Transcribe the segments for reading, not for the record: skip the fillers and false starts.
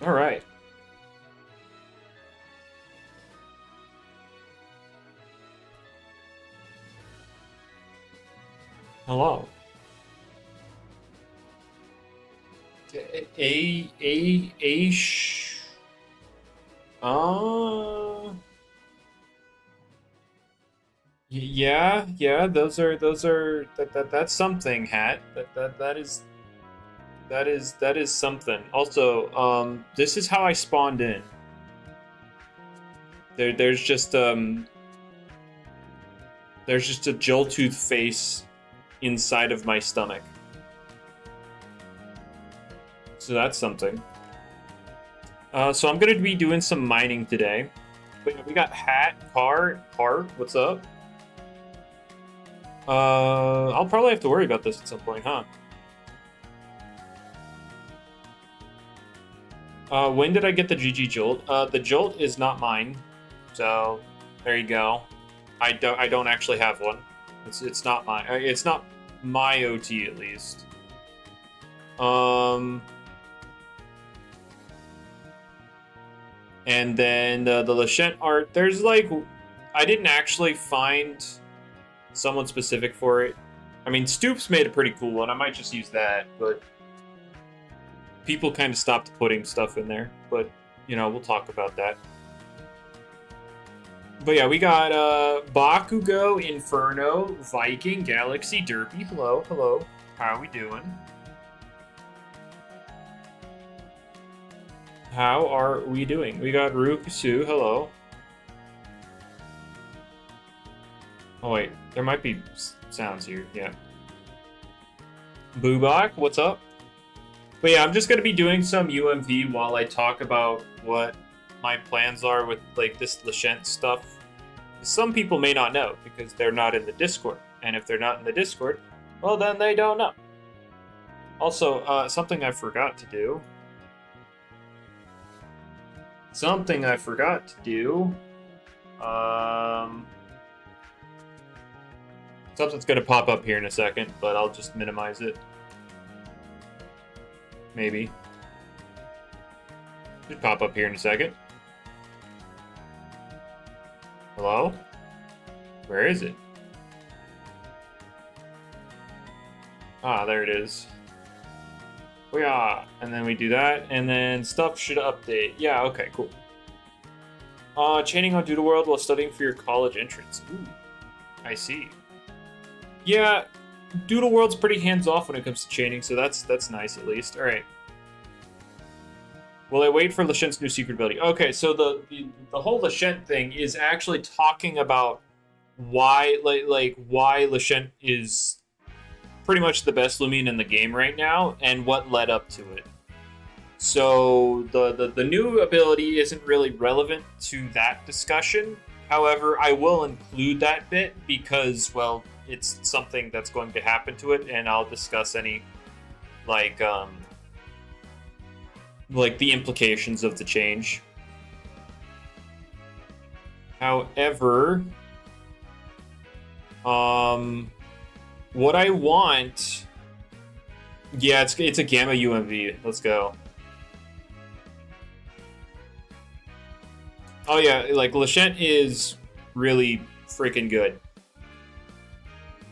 All right. Hello. A sh. Uh. Yeah, yeah. Those are that's something. Hat. That is something. Also, this is how I spawned in. There's there's just a Joltooth face inside of my stomach. So that's something. So I'm gonna be doing some mining today. But yeah, we got Hat, Car, what's up? I'll probably have to worry about this at some point, huh? When did I get the GG Jolt? The Jolt is not mine, so there you go. I don't actually have one. It's not mine. It's not my OT at least. And then the Leshent art. There's like, I didn't actually find someone specific for it. I mean, Stoops made a pretty cool one. I might just use that, but people kind of stopped putting stuff in there. But you know, we'll talk about that. But yeah, we got Bakugo, Inferno, Viking, Galaxy, Derpy. Hello, hello. How are we doing? How are we doing? We got Rukusu. Hello. Oh wait, there might be sounds here. Yeah. Boobok, what's up? But yeah, I'm just gonna be doing some UMV while I talk about what my plans are with like this Leshent stuff. Some people may not know because they're not in the Discord, and if they're not in the Discord, well then they don't know. Also, something I forgot to do. Something I forgot to do. Something's gonna pop up here in a second, but I'll just minimize it. Maybe. Should pop up here in a second. Hello? Where is it? Ah, there it is. Yeah, and then we do that, and then stuff should update. Yeah, okay, cool. Chaining on Doodle World while studying for your college entrance. Ooh, I see. Yeah, Doodle World's pretty hands-off when it comes to chaining, so that's nice at least. All right. Will I wait for Leshent's new secret ability? Okay, so the whole Leshent thing is actually talking about why why Leshent is pretty much the best Loomian in the game right now and what led up to it. So the new ability isn't really relevant to that discussion. However, I will include that bit because, well, it's something that's going to happen to it, and I'll discuss any like the implications of the change. However, what I want, yeah, it's a Gamma UMV. Let's go. Oh yeah, like Leshent is really freaking good.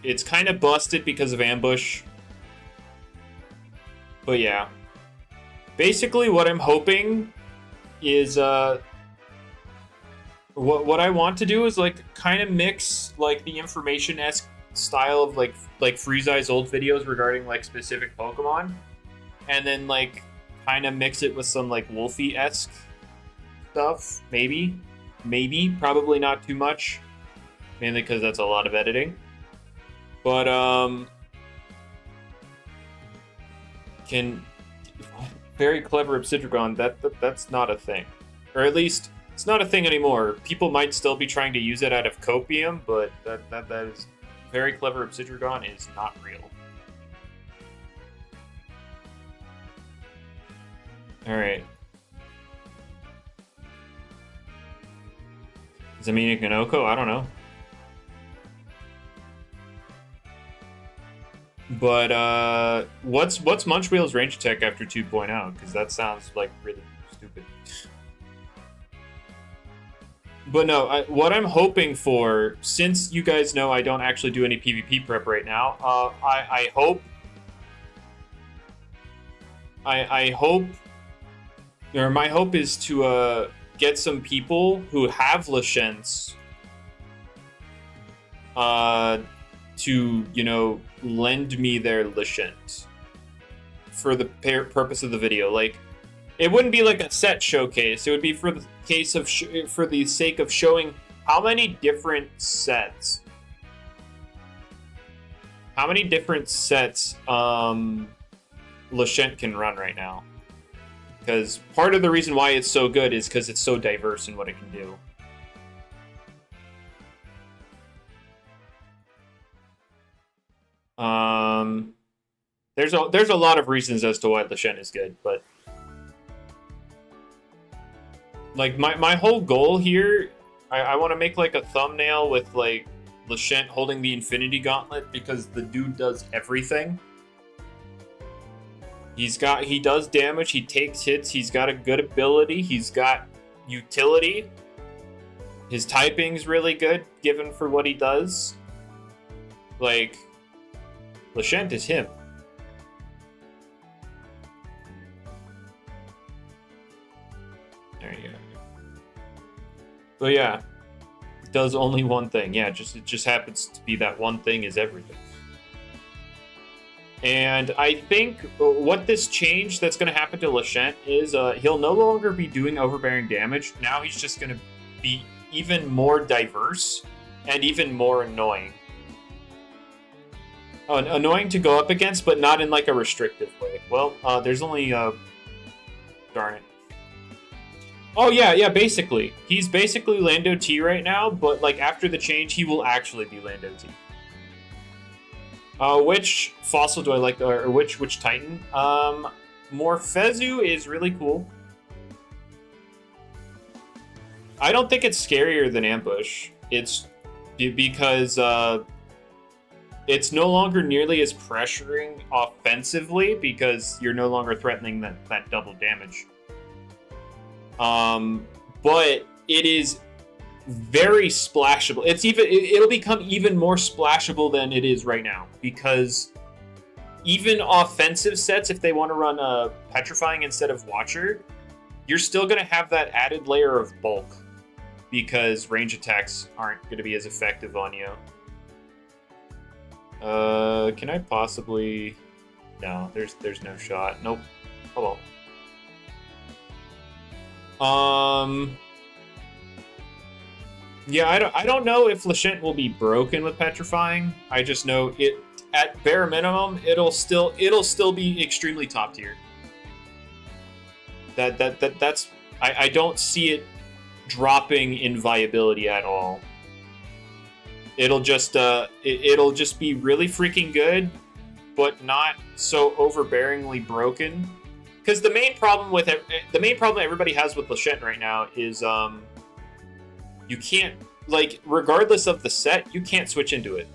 It's kind of busted because of ambush, but yeah. Basically, what I'm hoping is what I want to do is like kind of mix like the information-esque style of like Freeze-Eye's old videos regarding like specific Pokemon, and then like kind of mix it with some like Wolfie-esque stuff. Maybe, probably not too much, mainly because that's a lot of editing. But very clever Obsidian, that's not a thing. Or at least, it's not a thing anymore. People might still be trying to use it out of copium, but that is... Very clever Obsidian is not real. Alright. Does that mean Kanoko? I don't know. But what's Munchwheel's range attack after 2.0? Because that sounds like really stupid. But no, what I'm hoping for, since you guys know I don't actually do any PvP prep right now, I hope, or my hope is to get some people who have Leshents to, you know, lend me their Leshent for the purpose of the video. Like, it wouldn't be like a set showcase. It would be for the case of for the sake of showing how many different sets Leshent can run right now. Because part of the reason why it's so good is because it's so diverse in what it can do. There's a lot of reasons as to why Leshent is good, but like my whole goal here, I want to make like a thumbnail with like Leshent holding the Infinity Gauntlet because the dude does everything. He does damage, he takes hits, he's got a good ability, he's got utility. His typing's really good given for what he does. Like, Leshent is him. There you go. But yeah, it does only one thing. Yeah, it just happens to be that one thing is everything. And I think what this change that's going to happen to Leshent is he'll no longer be doing overbearing damage. Now he's just going to be even more diverse and even more annoying. Annoying to go up against, but not in like a restrictive way. Well, there's only darn it. Oh yeah, basically. He's basically Lando T right now, but like after the change, he will actually be Lando T. Which fossil do I like, or which Titan? Morphezu is really cool. I don't think it's scarier than Ambush. It's because it's no longer nearly as pressuring offensively because you're no longer threatening that double damage. But it is very splashable. It'll become even more splashable than it is right now because even offensive sets, if they want to run Petrifying instead of Watcher, you're still going to have that added layer of bulk because range attacks aren't going to be as effective on you. Can I possibly? No, there's no shot. Nope. Oh well. Yeah, I don't know if Leshent will be broken with Petrifying. I just know it at bare minimum it'll still be extremely top tier. That's I don't see it dropping in viability at all. It'll just be really freaking good, but not so overbearingly broken. Because the main problem everybody has with Leshent right now is you can't, like, regardless of the set, you can't switch into it.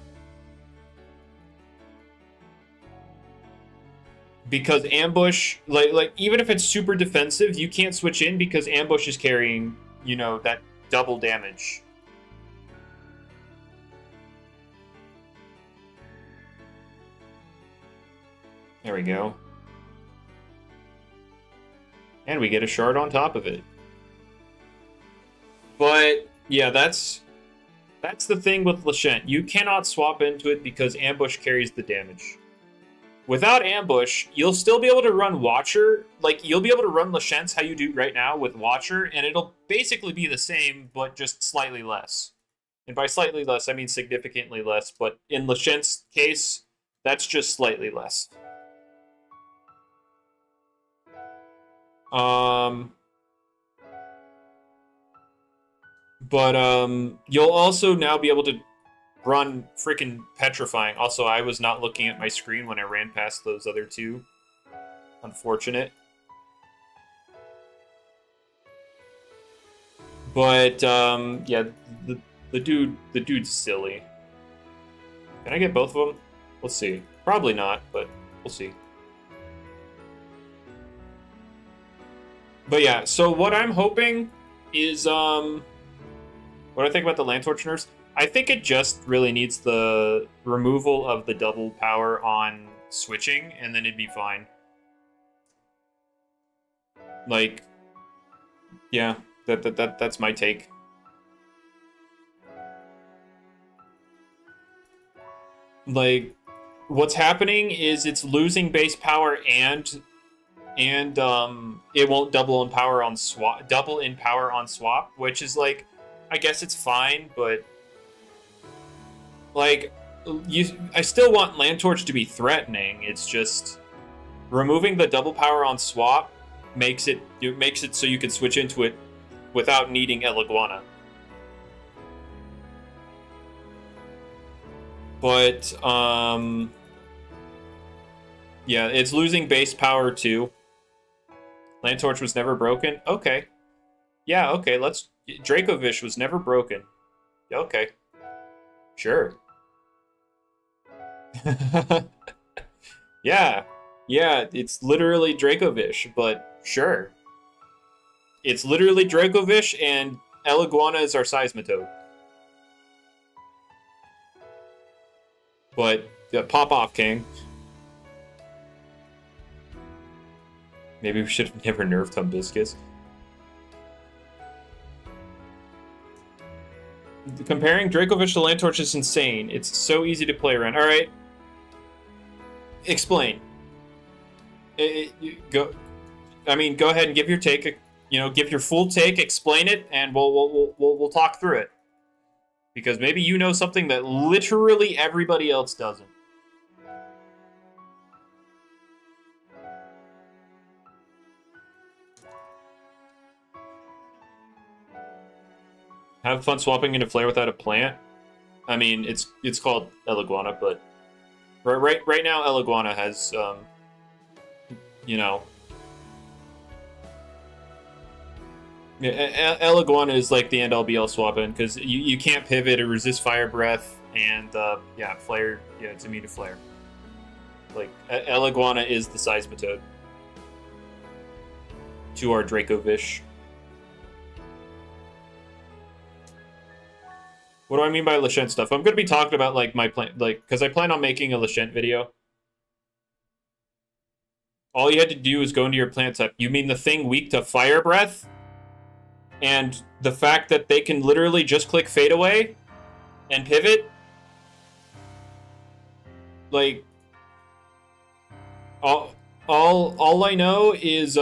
Because Ambush, like even if it's super defensive, you can't switch in because Ambush is carrying, you know, that double damage. There we go. And we get a shard on top of it. But yeah, that's the thing with Leshent. You cannot swap into it because Ambush carries the damage. Without Ambush, you'll still be able to run Watcher. Like, you'll be able to run Leshent's how you do right now with Watcher, and it'll basically be the same, but just slightly less. And by slightly less, I mean significantly less, but in Leshent's case, that's just slightly less. But you'll also now be able to run freaking Petrifying. Also, I was not looking at my screen when I ran past those other two. Unfortunate. But yeah, the dude's silly. Can I get both of them? Let's see. Probably not, but we'll see. But yeah, so what I'm hoping is What do I think about the Land Torch nerfs? I think it just really needs the removal of the double power on switching, and then it'd be fine. Like, yeah, that's my take. Like, what's happening is it's losing base power and it won't double in power on swap, which is like, I guess it's fine, but like, I still want Land Torch to be threatening. It's just removing the double power on swap makes it so you can switch into it without needing El Iguana. But yeah, it's losing base power too. Land Torch was never broken. Okay. Yeah, okay, Dracovish was never broken. Okay. Sure. Yeah, it's literally Dracovish, but sure. It's literally Dracovish, and El Iguana is our Seismitoad. But pop off, King. Maybe we should have never nerfed Humbiscus. Comparing Dracovish to Land Torch is insane. It's so easy to play around. All right. Explain. Go ahead and give your take. Give your full take. Explain it, and we'll talk through it. Because maybe you know something that literally everybody else doesn't. Have fun swapping into Flare without a plant. I mean, it's called El Iguana, but right now El Iguana has El Iguana is like the end-all be-all swap-in, because you can't pivot or resist Fire Breath, and Flare, it's immune to Flare. Like, El Iguana is the Seismitoad to our Dracovish. What do I mean by Leshent stuff? I'm going to be talking about, like, my plan, like, because I plan on making a Leshent video. All you had to do is go into your plant type. You mean the thing weak to Fire Breath? And the fact that they can literally just click Fade Away and pivot? Like, all I know is,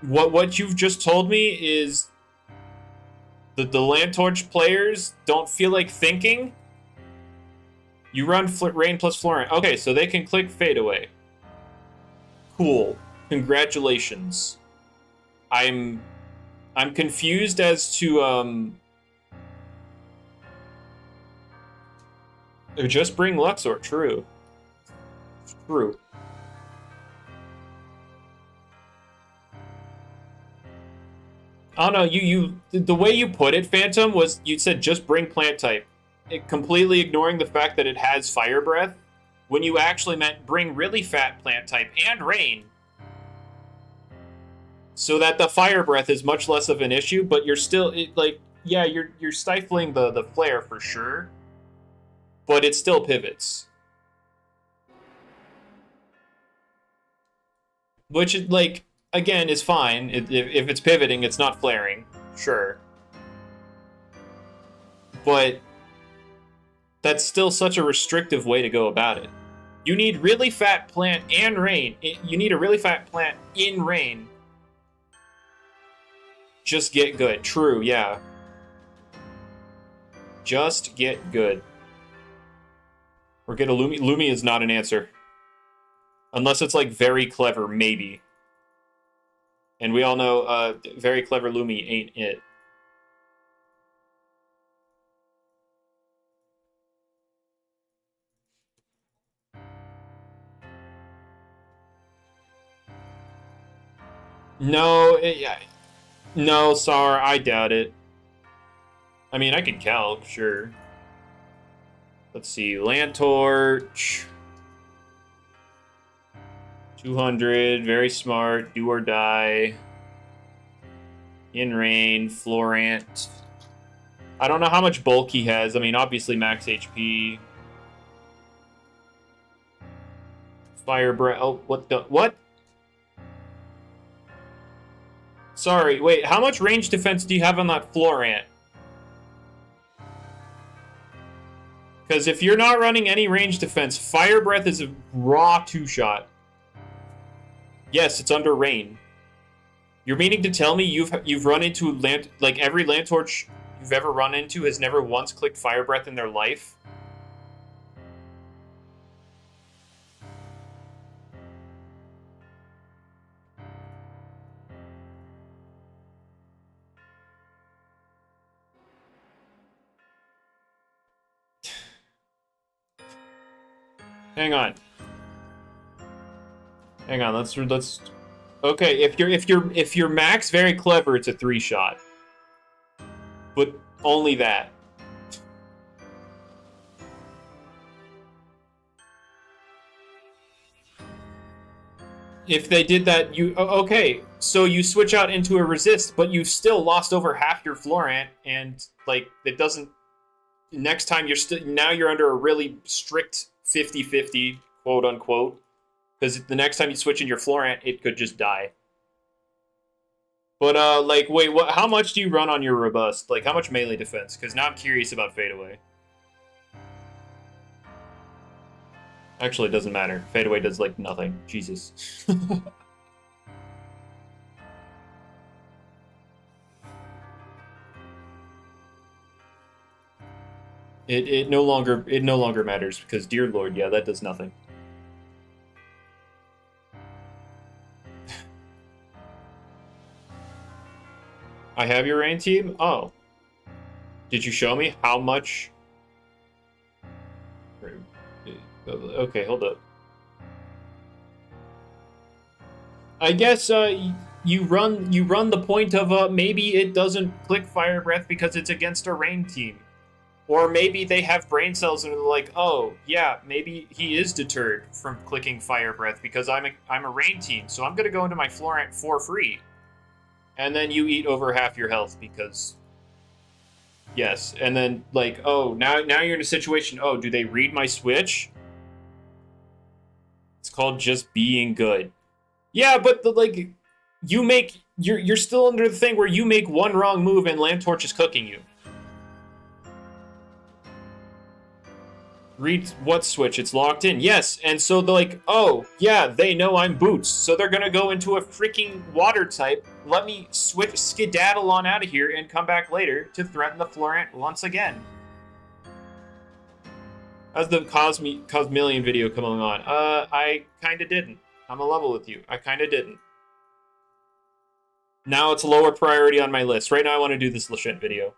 what you've just told me is the Land Torch players don't feel like thinking. You run Rain plus Florent. Okay, so they can click Fade Away. Cool. Congratulations. I'm confused as to just bring Luxor. True. True. I don't know, the way you put it, Phantom, was you said just bring plant type, completely ignoring the fact that it has Fire Breath, when you actually meant bring really fat plant type and rain, so that the Fire Breath is much less of an issue, but you're still, you're stifling the flare for sure, but it still pivots. Which, like, again, is fine. If it's pivoting, it's not flaring. Sure. But that's still such a restrictive way to go about it. You need really fat plant and rain. You need a really fat plant in rain. Just get good. True, yeah. Just get good. Or get a Lumi. Lumi is not an answer. Unless it's, like, very clever, maybe. And we all know very clever Lumi ain't it. No, no, Sar, I doubt it. I mean, I can calc, sure. Let's see, Land Torch. 200, very smart, do or die. In rain, Florent. I don't know how much bulk he has. I mean, obviously max HP. Fire breath. Oh, what the? What? Sorry, wait. How much range defense do you have on that Florant? Because if you're not running any range defense, Fire Breath is a raw 2-shot. Yes, it's under rain. You're meaning to tell me you've run into like every Lantorch you've ever run into has never once clicked Fire Breath in their life? Hang on. Hang on. Let's. Okay, if you're max very clever, it's a 3-shot. But only that. If they did that, okay. So you switch out into a resist, but you've still lost over half your Florant, and like it doesn't. Next time you're under a really strict 50-50, quote unquote, because the next time you switch in your Florant, it could just die. But like, wait, what? How much do you run on your robust? Like, how much melee defense? Because now I'm curious about fadeaway. Actually, it doesn't matter. Fadeaway does like nothing. Jesus. It no longer matters because, dear Lord, yeah, that does nothing. I have your rain team? Oh. Did you show me how much? Okay, hold up. I guess you run the point of maybe it doesn't click Fire Breath because it's against a rain team. Or maybe they have brain cells and they're like, oh, yeah, maybe he is deterred from clicking Fire Breath because I'm a rain team, so I'm going to go into my Florant for free. And then you eat over half your health because... Yes, and then, like, oh, now you're in a situation, oh, do they read my switch? It's called just being good. Yeah, but, you're still under the thing where you make one wrong move and Lantorch is cooking you. Read what switch? It's locked in. Yes, and so they're like, oh, yeah, they know I'm Boots, so they're gonna go into a freaking water type. Let me skedaddle on out of here and come back later to threaten the Florant once again. How's the Cosmillion video coming on? I kinda didn't. I'm a level with you. I kinda didn't. Now it's lower priority on my list. Right now I want to do this Leshent video.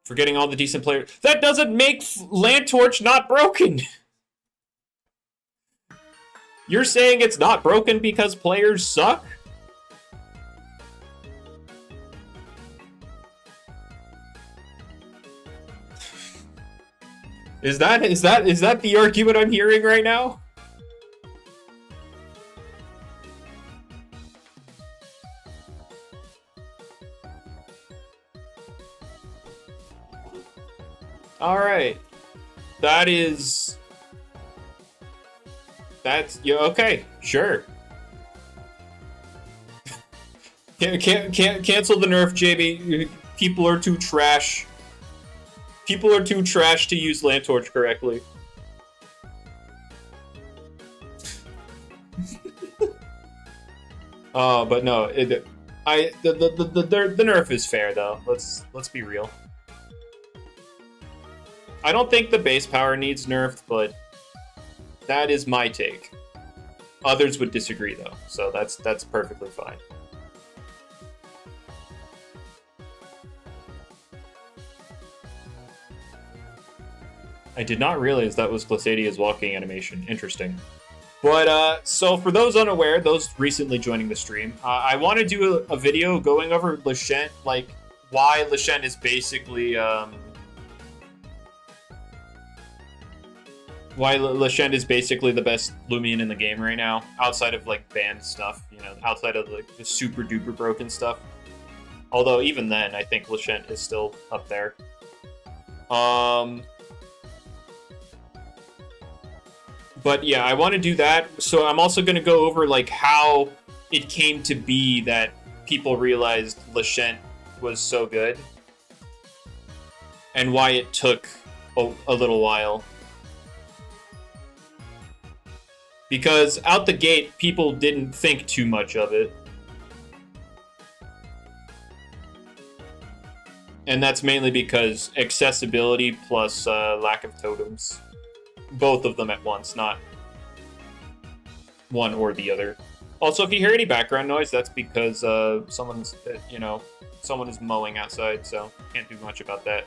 Forgetting all the decent players. That doesn't make Lantorch not broken! You're saying it's not broken because players suck? Is that the argument I'm hearing right now? Alright. That's... Yeah, okay, sure. Can't cancel the nerf, JB. People are too trash. People are too trash to use Lantorch correctly. But no, the nerf is fair though. Let's be real. I don't think the base power needs nerfed, but that is my take. Others would disagree though, so that's perfectly fine. I did not realize that was Glissadia's walking animation. Interesting. But, so for those unaware, those recently joining the stream, I want to do a video going over Leshent, like, why Leshent is basically, why Leshent is basically the best Loomian in the game right now, outside of, like, banned stuff, you know, outside of, like, the super duper broken stuff. Although even then, I think Leshent is still up there. But yeah, I want to do that. So I'm also going to go over like how it came to be that people realized Leshent was so good. And why it took a little while. Because out the gate, people didn't think too much of it. And that's mainly because accessibility plus lack of totems. Both of them at once, not one or the other. Also, if you hear any background noise, that's because someone's, someone is mowing outside, so can't do much about that.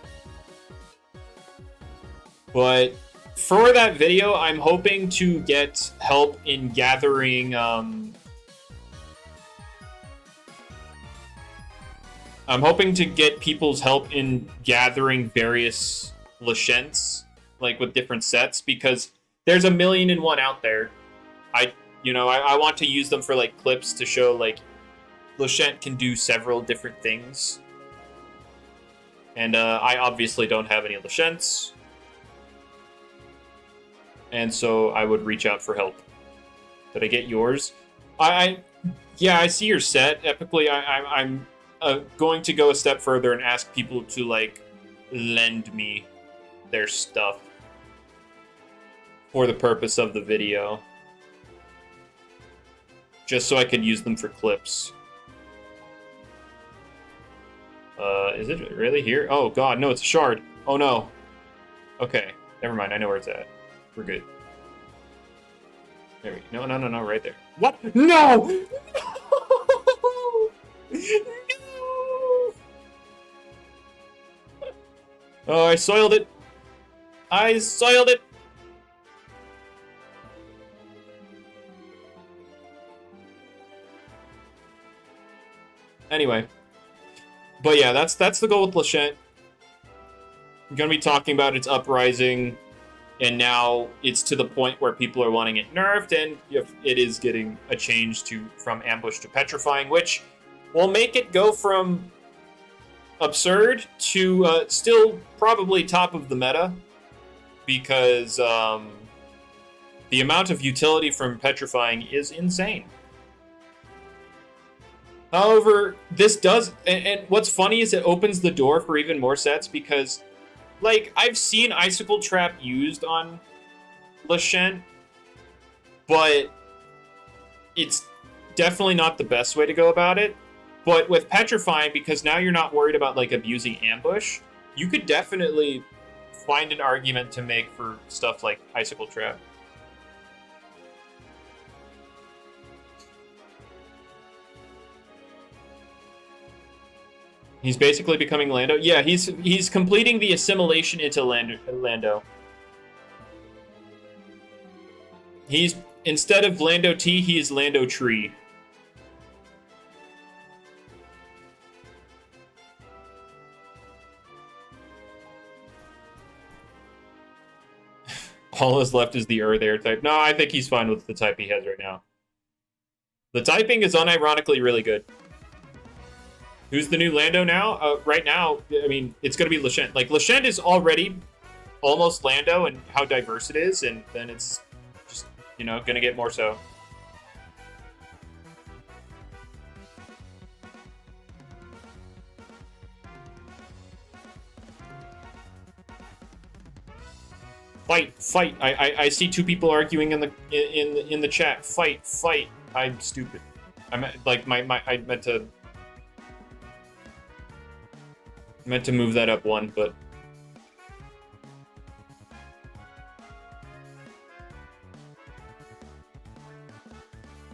But for that video, I'm hoping to get help in gathering. I'm hoping to get people's help in gathering various Leshents, like with different sets, because there's 1,000,001 out there. I want to use them for like clips to show like Leshent can do several different things. And I obviously don't have any Leshents. And so I would reach out for help. Did I get yours? Yeah, I see your set. Epically, I'm going to go a step further and ask people to like lend me their stuff for the purpose of the video, just so I can use them for clips. Is it really here? Oh god, no, it's a shard. Oh no. Okay, never mind. I know where it's at. We're good. There we go. No, right there. What? No! No! Oh, I soiled it. I soiled it. Anyway. But yeah, that's the goal with Leshent. I'm going to be talking about its uprising, and now it's to the point where people are wanting it nerfed, and it is getting a change from ambush to petrifying, which will make it go from absurd to still probably top of the meta, because the amount of utility from petrifying is insane. However, this does, and what's funny is it opens the door for even more sets, because, like, I've seen Icicle Trap used on Leshent, but it's definitely not the best way to go about it. But with Petrifying, because now you're not worried about, like, abusing Ambush, you could definitely find an argument to make for stuff like Icicle Trap. He's basically becoming Lando. Yeah, he's completing the assimilation into Lando. He's, instead of Lando T, he is Lando Tree. All that's left is the Earth Air type. No, I think he's fine with the type he has right now. The typing is unironically really good. Who's the new Lando now? Right now, I mean, it's going to be Leshent. Like, Leshent is already almost Lando and how diverse it is, and then it's just, going to get more so. Fight, fight. I see two people arguing in the chat. Fight, fight. I'm stupid. I meant to move that up one, but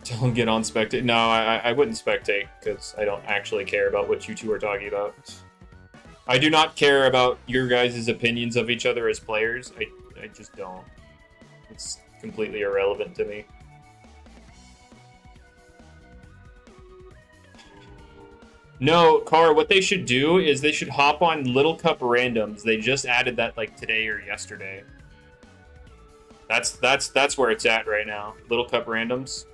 don't get on spectate. No, I wouldn't spectate, because I don't actually care about what you two are talking about. I do not care about your guys' opinions of each other as players. I just don't. It's completely irrelevant to me. No, Car, what they should do is they should hop on Little Cup randoms. They just added that like today or yesterday. That's where it's at right now. Little Cup randoms.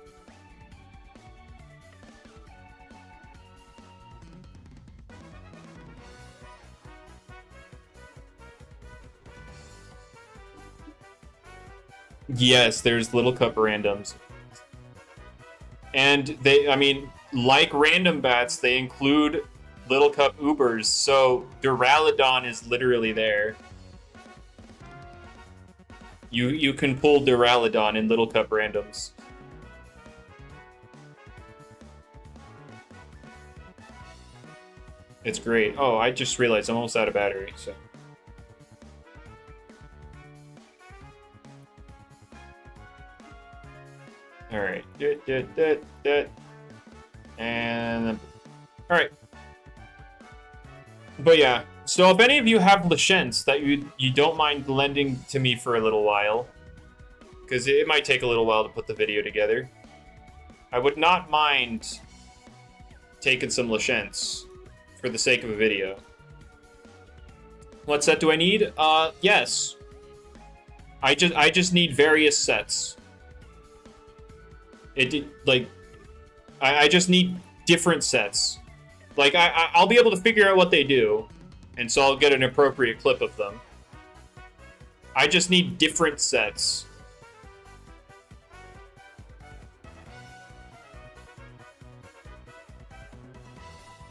Yes, there's Little Cup randoms. And they, I mean, like random bats, they include Little Cup Ubers, so Duraludon is literally there. You can pull Duraludon in Little Cup randoms. It's great. Oh, I just realized I'm almost out of battery, so. Alright. And... Alright. But yeah, so if any of you have Leshents that you don't mind lending to me for a little while, because it might take a little while to put the video together, I would not mind taking some Leshents for the sake of a video. What set do I need? Yes. I just need various sets. I just need different sets. Like, I'll be able to figure out what they do, and so I'll get an appropriate clip of them. I just need different sets.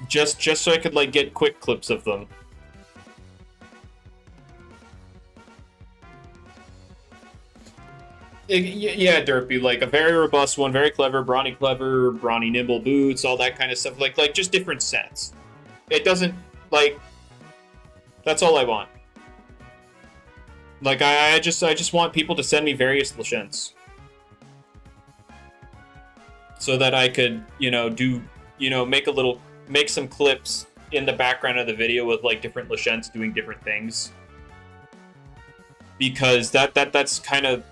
Just so I could, like, get quick clips of them. Yeah, Derpy, like a very robust one, very clever, brawny nimble boots, all that kind of stuff. Like just different sets. It doesn't, like, that's all I want. Like, I just want people to send me various Leshents. So that I could, make some clips in the background of the video with, like, different Leshents doing different things. Because that's kind of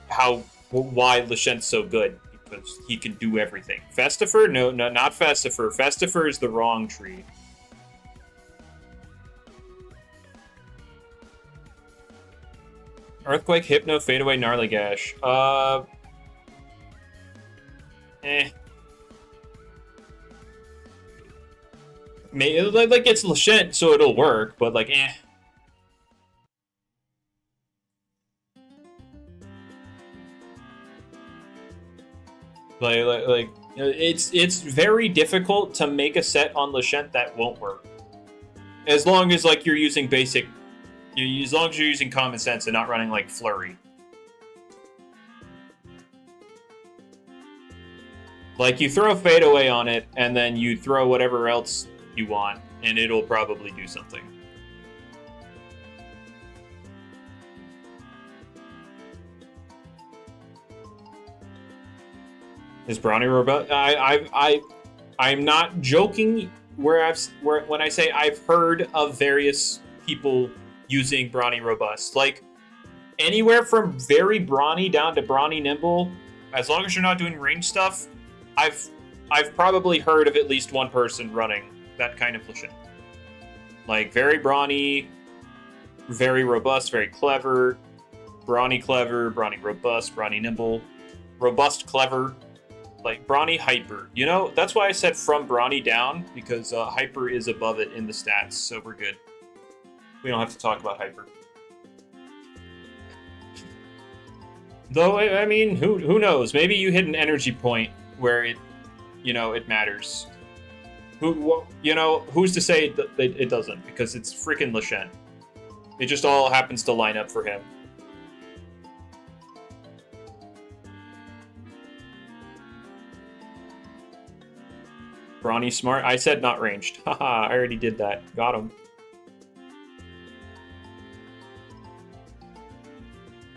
why Leshent's so good, because he can do everything. Festifer? No, not Festifer. Festifer is the wrong tree. Earthquake, Hypno, Fadeaway, Gnarly Gash. Like, it's Leshent, so it'll work, but, like, Like, it's very difficult to make a set on Leshent that won't work. As long as, like, you're using basic... As long as you're using common sense and not running, like, Flurry. Like, you throw Fadeaway on it, and then you throw whatever else you want, and it'll probably do something. Is Brawny robust? I'm not joking when I say I've heard of various people using Brawny robust. Like, anywhere from very brawny down to brawny nimble, as long as you're not doing range stuff, I've probably heard of at least one person running that kind of Leshent. Like, very brawny, very robust, very clever, brawny robust, brawny nimble, robust clever. Like, Brawny Hyper. You know, that's why I said from Brawny down, because Hyper is above it in the stats, so we're good. We don't have to talk about Hyper. Though, I mean, who knows? Maybe you hit an energy point where it matters. Who's to say that it doesn't? Because it's freaking Leshent. It just all happens to line up for him. Brawny smart. I said not ranged. Haha, I already did that. Got him.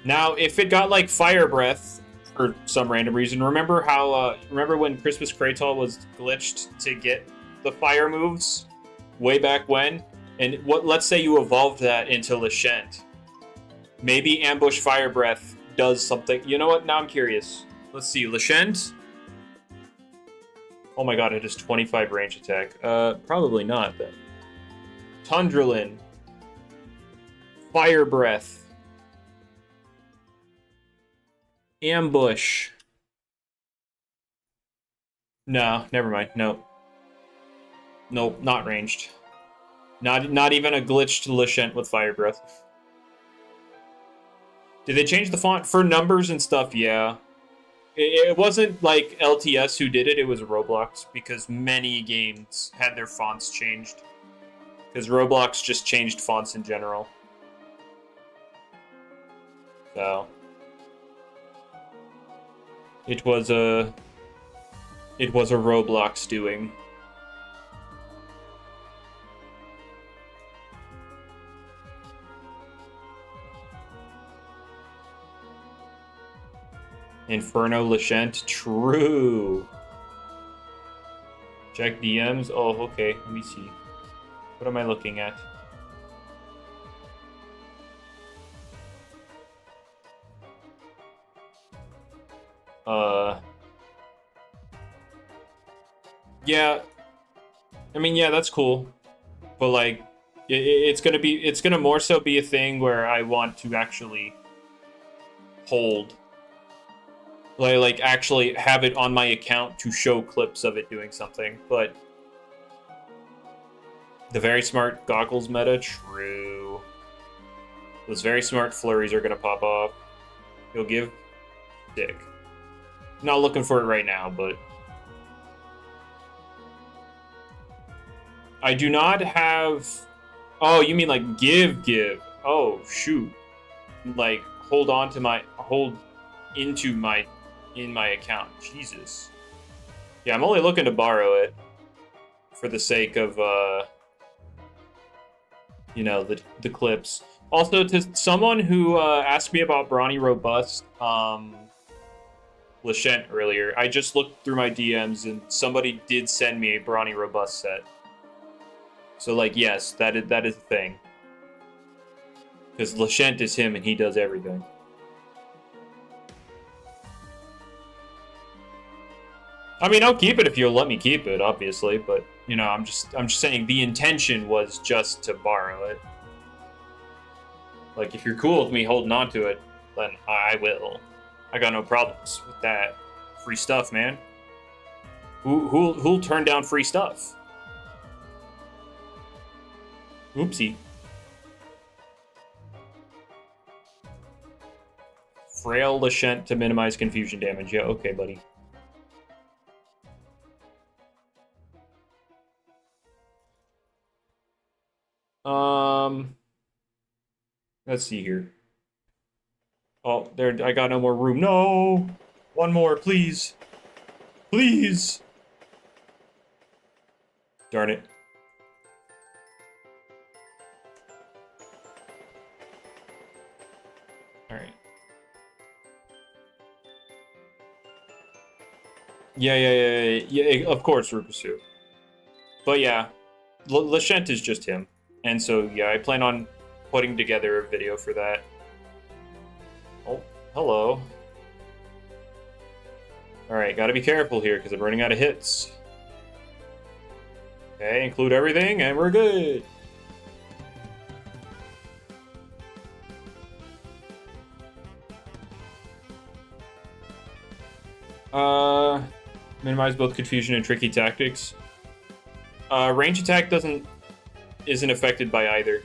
Now, if it got, like, Fire Breath for some random reason, remember when Christmas Kratal was glitched to get the fire moves way back when? And let's say you evolved that into Leshent. Maybe Ambush Fire Breath does something. You know what? Now I'm curious. Let's see. Leshent. Oh my god, it has 25 range attack. Probably not, then. Tundralin. Fire Breath. Ambush. No, never mind. Nope. Nope, not ranged. Not even a glitched Leshent with Fire Breath. Did they change the font for numbers and stuff? Yeah. It wasn't like LTS who did it, it was Roblox, because many games had their fonts changed. Because Roblox just changed fonts in general. So it was a Roblox doing. Inferno Leshent, true. Check DMs. Oh, okay. Let me see. What am I looking at? Yeah. I mean, yeah, that's cool. But like, it's gonna more so be a thing where I want to actually hold. Like actually have it on my account to show clips of it doing something, but the very smart goggles meta, true. Those very smart flurries are gonna pop off. You'll give dick. Not looking for it right now, but I do not have. Oh, you mean like give? Oh shoot! Like hold into my in my account. Jesus. Yeah, I'm only looking to borrow it for the sake of you know, the clips. Also, to someone who asked me about Brawny Robust Leshent earlier, I just looked through my DMs and somebody did send me a Brawny Robust set. So like, yes, that is a thing. Because Leshent is him and he does everything. I mean, I'll keep it if you'll let me keep it, obviously, but you know, I'm just saying the intention was just to borrow it. Like, if you're cool with me holding on to it, then I will. I got no problems with that. Free stuff, man. Who'll turn down free stuff? Oopsie. Frail Leshent to minimize confusion damage. Yeah, okay, buddy. Let's see here. Oh, there, I got no more room. No! One more, please. Please! Darn it. Alright. Yeah, of course, Rukusu. But yeah, Leshent is just him. And so, yeah, I plan on putting together a video for that. Oh, hello. Alright, gotta be careful here, because I'm running out of hits. Okay, include everything, and we're good. Minimize both confusion and tricky tactics. Range attack isn't affected by either.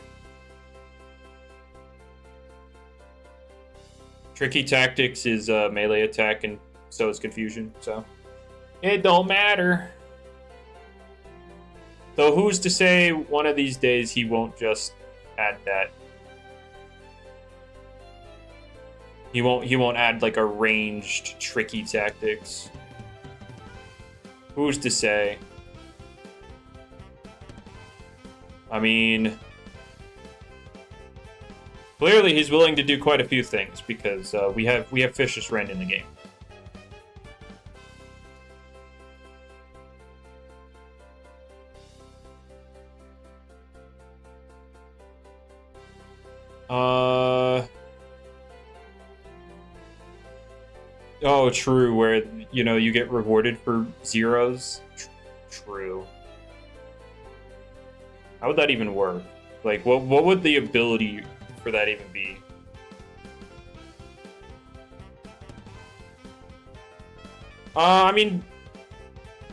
Tricky tactics is melee attack, and so is confusion, so it don't matter. Though who's to say one of these days he won't just add that? He won't add like a ranged tricky tactics. Who's to say? I mean, clearly he's willing to do quite a few things because we have Vicious Ren in the game. Oh, true, where, you know, you get rewarded for zeros. True. How would that even work? Like, what would the ability for that even be? I mean,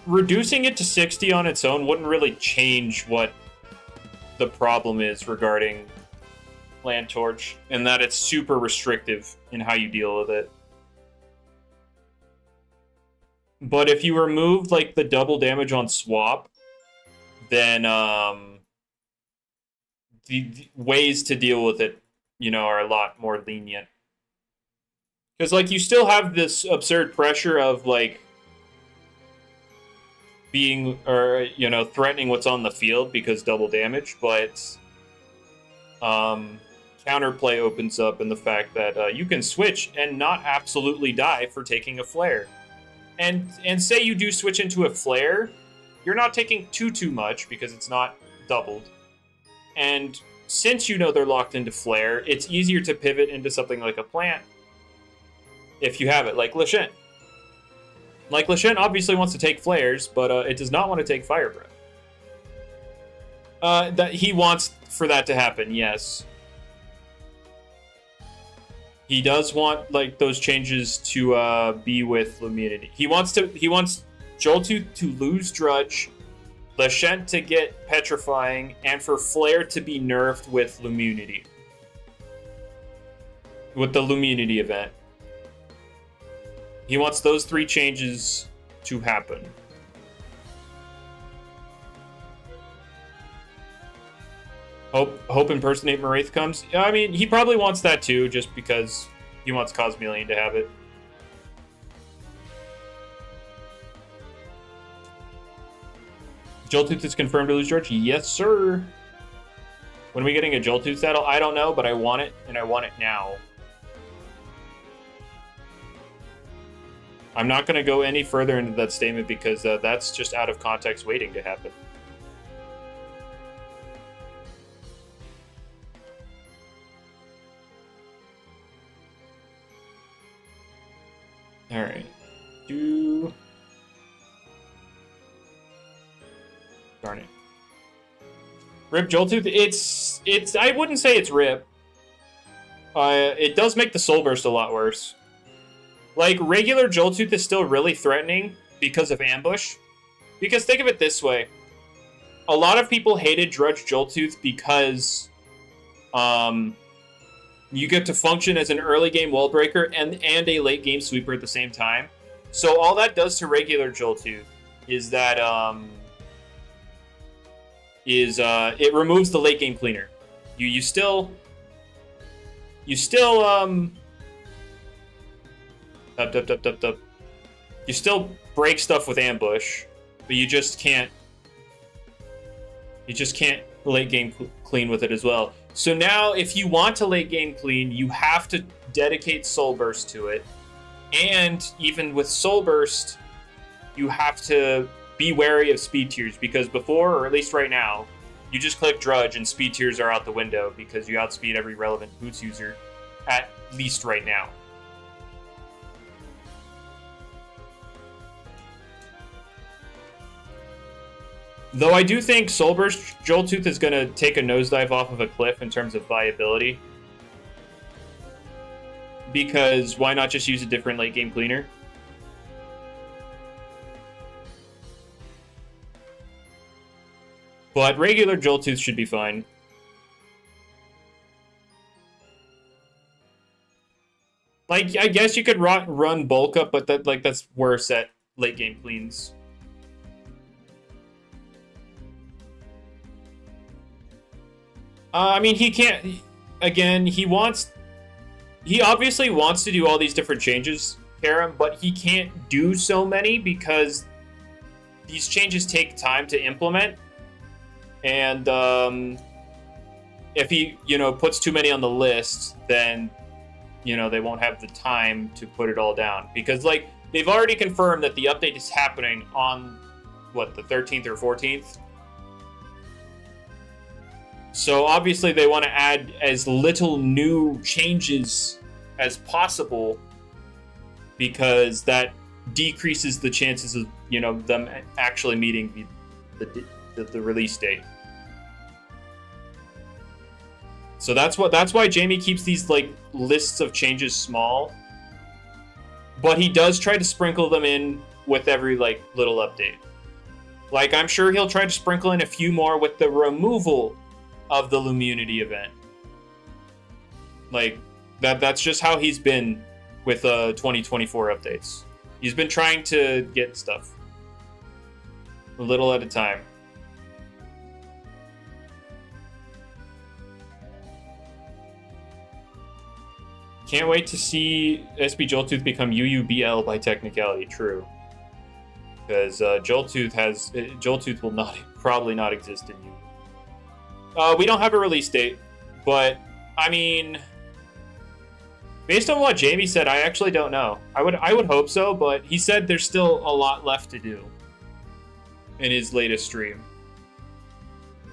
reducing it to 60 on its own wouldn't really change what the problem is regarding land torch, and that it's super restrictive in how you deal with it. But if you remove like the double damage on swap, then the ways to deal with it, you know, are a lot more lenient. Because like you still have this absurd pressure of like being, or you know, threatening what's on the field because double damage, but counterplay opens up in the fact that you can switch and not absolutely die for taking a flare. And say you do switch into a flare, you're not taking too much because it's not doubled. And since you know they're locked into flare, it's easier to pivot into something like a plant if you have it, like Leshent. Like Leshent obviously wants to take flares, but it does not want to take fire breath. That he wants for that to happen, yes. He does want like those changes to be with Loomian. He wants Joltooth to lose Drudge, Leshent to get Petrifying, and for Flare to be nerfed with Loomian. With the Loomian event. He wants those 3 changes to happen. Hope Impersonate Maraith comes. I mean, he probably wants that too, just because he wants Cosmeleon to have it. Joltooth is confirmed to lose George? Yes, sir. When are we getting a Joltooth saddle? I don't know, but I want it, and I want it now. I'm not going to go any further into that statement because that's just out of context waiting to happen. All right. Darn it. Rip Joltooth. It's. I wouldn't say it's rip. It does make the Soul Burst a lot worse. Like, regular Joltooth is still really threatening because of ambush. Because think of it this way. A lot of people hated Drudge Joltooth because you get to function as an early game wall breaker and a late game sweeper at the same time. So all that does to regular Joltooth is that it removes the late game cleaner. You still You still break stuff with ambush, but you just can't late game clean with it as well. So now, if you want to late game clean, you have to dedicate Soul Burst to it. And even with Soul Burst, you have to be wary of speed tiers, because before, or at least right now, you just click Drudge and speed tiers are out the window because you outspeed every relevant boots user, at least right now. Though I do think Soul Burst Joltooth is going to take a nosedive off of a cliff in terms of viability. Because why not just use a different late game cleaner? But regular Joltooth should be fine. Like, I guess you could run Bulk Up, but that's worse at late game cleans. I mean, he can't... Again, he obviously wants to do all these different changes, Karam, but he can't do so many because these changes take time to implement. And if he, puts too many on the list, then, they won't have the time to put it all down. Because, they've already confirmed that the update is happening on, the 13th or 14th? So obviously they want to add as little new changes as possible because that decreases the chances of, them actually meeting the release date. So that's why Jamie keeps these lists of changes small. But he does try to sprinkle them in with every little update. I'm sure he'll try to sprinkle in a few more with the removal of the Loomian event. Like, that's just how he's been with 2024 updates. He's been trying to get stuff a little at a time. Can't wait to see SB Jolttooth become UUBL by technicality. True, because Jolttooth will probably not exist in U. We don't have a release date, but I mean, based on what Jamie said, I actually don't know. I would hope so, but he said there's still a lot left to do in his latest stream.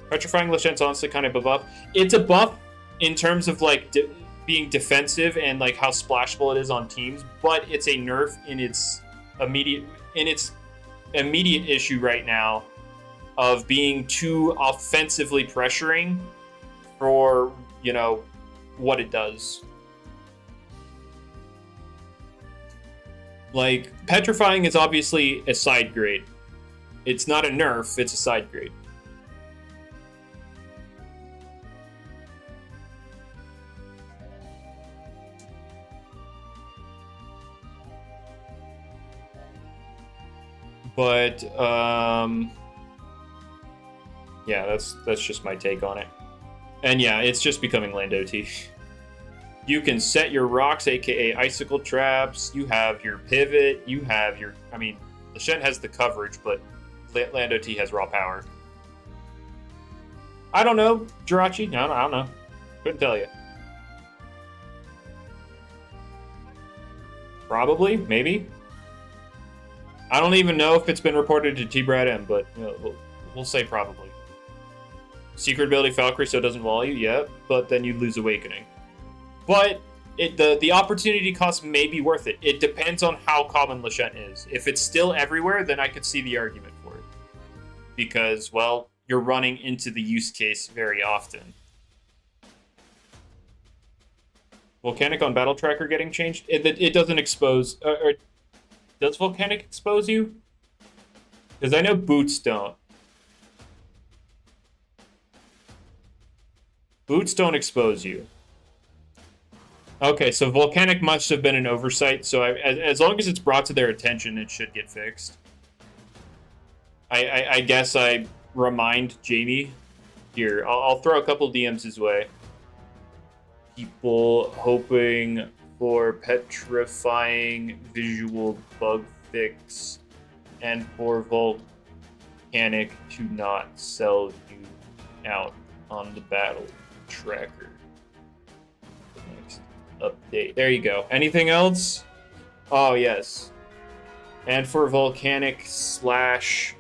Petrifying Leshent's honestly kind of a buff. It's a buff in terms of like being defensive and like how splashable it is on teams, but it's a nerf in its immediate issue right now of being too offensively pressuring for, you know, what it does. Like, petrifying is obviously a side grade. It's not a nerf, it's a side grade. But yeah, that's just my take on it. And yeah, it's just becoming land OT. You can set your rocks, aka icicle traps. You have your pivot. You have your. I mean, Leshent has the coverage, but land OT has raw power. I don't know, Jirachi. I don't know. Couldn't tell you. Probably, maybe. I don't even know if it's been reported to T-Brad M, but you know, we'll say probably. Secret ability Valkyrie, so it doesn't wall you, yeah, but then you lose Awakening. But the opportunity cost may be worth it. It depends on how common Leshent is. If it's still everywhere, then I could see the argument for it. Because, well, you're running into the use case very often. Volcanic on Battle Tracker getting changed? It doesn't expose... or does Volcanic expose you? Because I know Boots don't. Boots don't expose you. Okay, so Volcanic must have been an oversight, so as long as it's brought to their attention, it should get fixed. I guess I remind Jamie. Here, I'll throw a couple DMs his way. People hoping for petrifying visual bug fix and for Volcanic to not sell you out on the battle tracker. The next update. There you go. Anything else? Oh, yes. And for Volcanic slash...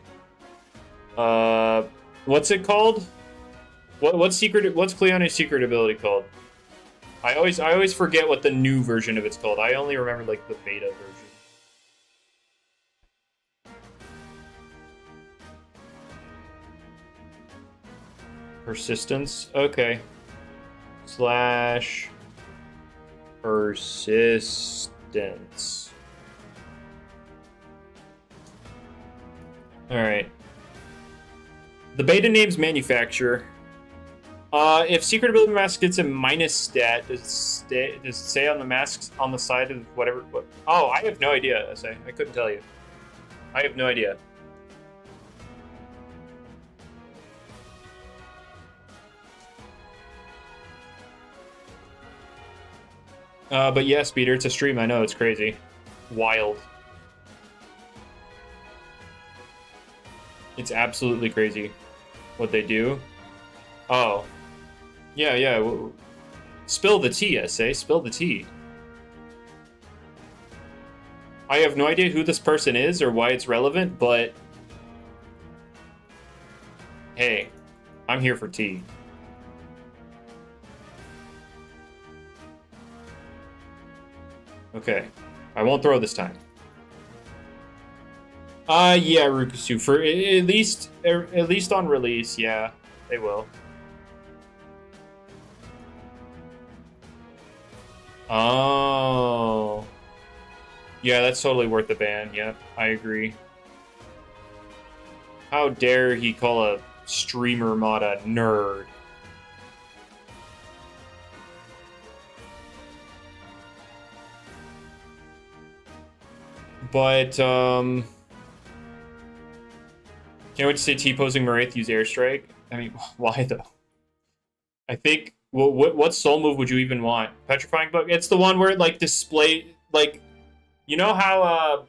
what's it called? What's Cleone's secret ability called? I always forget what the new version of it's called. I only remember like the beta version. Persistence. Okay. Slash persistence. All right. The beta name's manufacturer. If Secret Ability Mask gets a minus stat, does it say on the masks on the side of whatever? Oh, I have no idea, SA. I couldn't tell you. I have no idea. But yeah, Speeder, it's a stream. I know, it's crazy. Wild. It's absolutely crazy what they do. Oh. Yeah. Spill the tea, SA. Spill the tea. I have no idea who this person is or why it's relevant, but... hey, I'm here for tea. Okay. I won't throw this time. Yeah, Rukusu. For at least on release, yeah, they will. Oh. Yeah, that's totally worth the ban. Yeah, I agree. How dare he call a streamer mod a nerd? But, can't wait to see T-posing Moraith use airstrike. I mean, why though? I think, well, what soul move would you even want? Petrifying Bug? It's the one where it, like, display, like, you know how,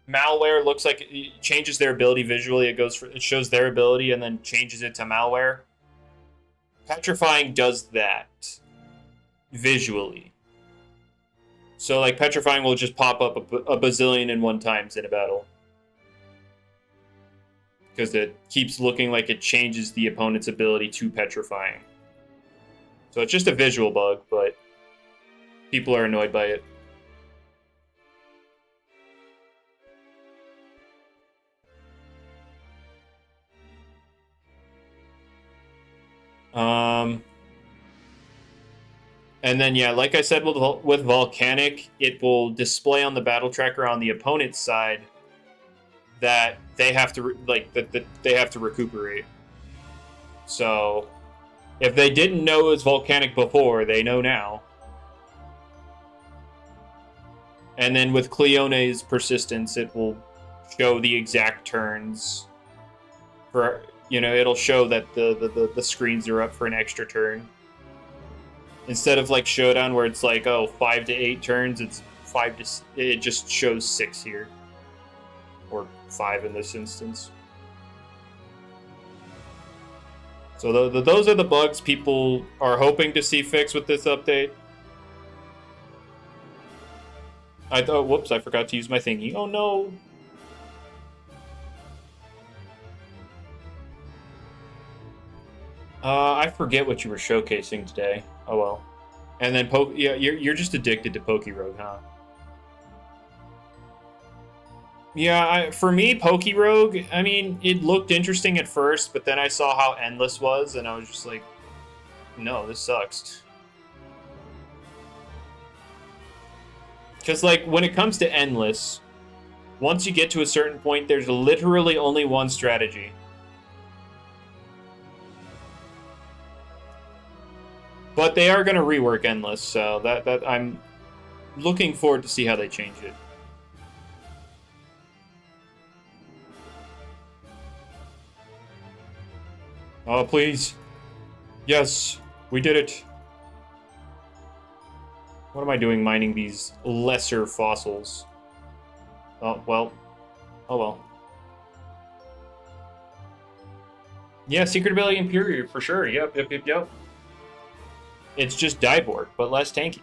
malware looks like it changes their ability visually. It shows their ability and then changes it to malware. Petrifying does that visually. So like Petrifying will just pop up a bazillion and one times in a battle. Because it keeps looking like it changes the opponent's ability to Petrifying. So it's just a visual bug, but people are annoyed by it. And then, yeah, like I said with Volcanic, it will display on the battle tracker on the opponent's side that they have to they have to recuperate. So, if they didn't know it was Volcanic before, they know now. And then with Cleone's persistence, it will show the exact turns for, you know, it'll show that the screens are up for an extra turn. Instead of like Showdown where it's like, oh, 5 to 8 turns, it's it just shows 6 here. Or 5 in this instance. So those are the bugs people are hoping to see fixed with this update. I thought, whoops, I forgot to use my thingy. Oh no! I forget what you were showcasing today. Oh well. And then yeah, you're just addicted to Pokerogue, huh? Yeah, for me, Pokerogue, I mean, it looked interesting at first, but then I saw how endless was, and I was just like, no, this sucks. Because, like, when it comes to endless, once you get to a certain point, there's literally only one strategy. But they are going to rework endless, so that I'm looking forward to see how they change it. Oh, please. Yes, we did it. What am I doing mining these lesser fossils? Oh, well. Oh, well. Yeah, Secret Ability Imperial, for sure. Yep. It's just Dieborg, but less tanky.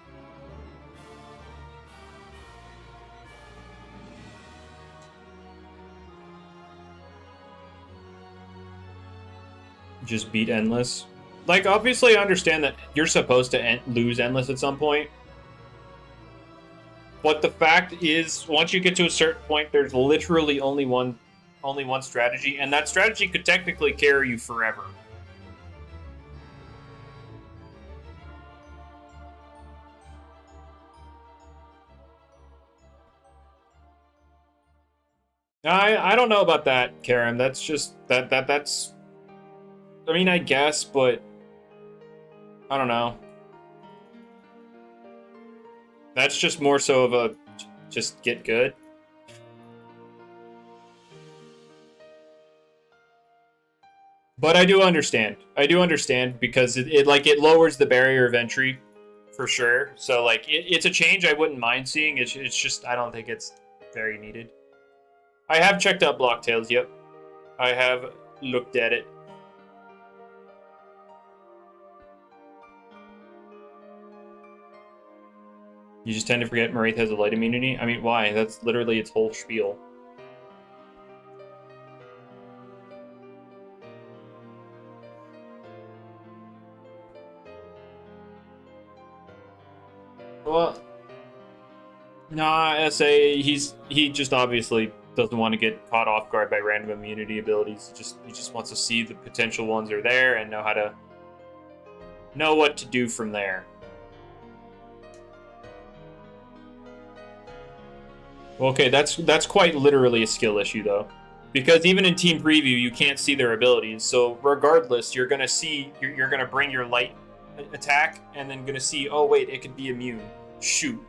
Just beat Endless. Like, obviously I understand that you're supposed to lose Endless at some point. But the fact is, once you get to a certain point, there's literally only one strategy, and that strategy could technically carry you forever. I don't know about that, Karen. That's just that's. I mean, I guess, but I don't know. That's just more so of a just get good. But I do understand. Because it lowers the barrier of entry for sure. So like it's a change I wouldn't mind seeing. It's just I don't think it's very needed. I have checked out Blocktails, yep. I have looked at it. You just tend to forget Moraith has a light immunity? I mean, why? That's literally its whole spiel. Well, nah, SA, he just obviously doesn't want to get caught off guard by random immunity abilities. He just wants to see the potential ones are there and know what to do from there. Okay, that's quite literally a skill issue though, because even in team preview you can't see their abilities. So regardless, you're gonna bring your light attack and then gonna see, oh wait, it could be immune. Shoot.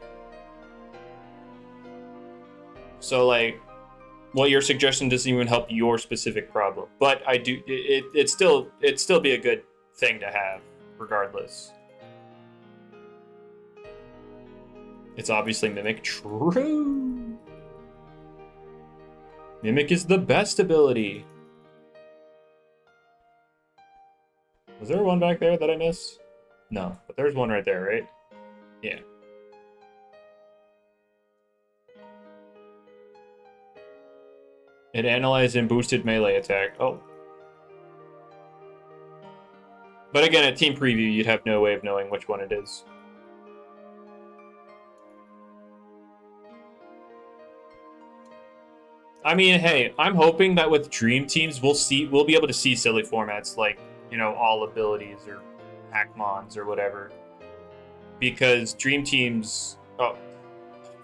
So like, what your suggestion doesn't even help your specific problem. But I do. It'd still be a good thing to have, regardless. It's obviously Mimic. True. Mimic is the best ability. Was there one back there that I missed? No, but there's one right there, right? Yeah. It analyzed and boosted melee attack. Oh. But again, at team preview, you'd have no way of knowing which one it is. I mean, hey, I'm hoping that with Dream Teams, we'll be able to see silly formats like, you know, all abilities or Hackmons or whatever. Because Dream Teams... Oh,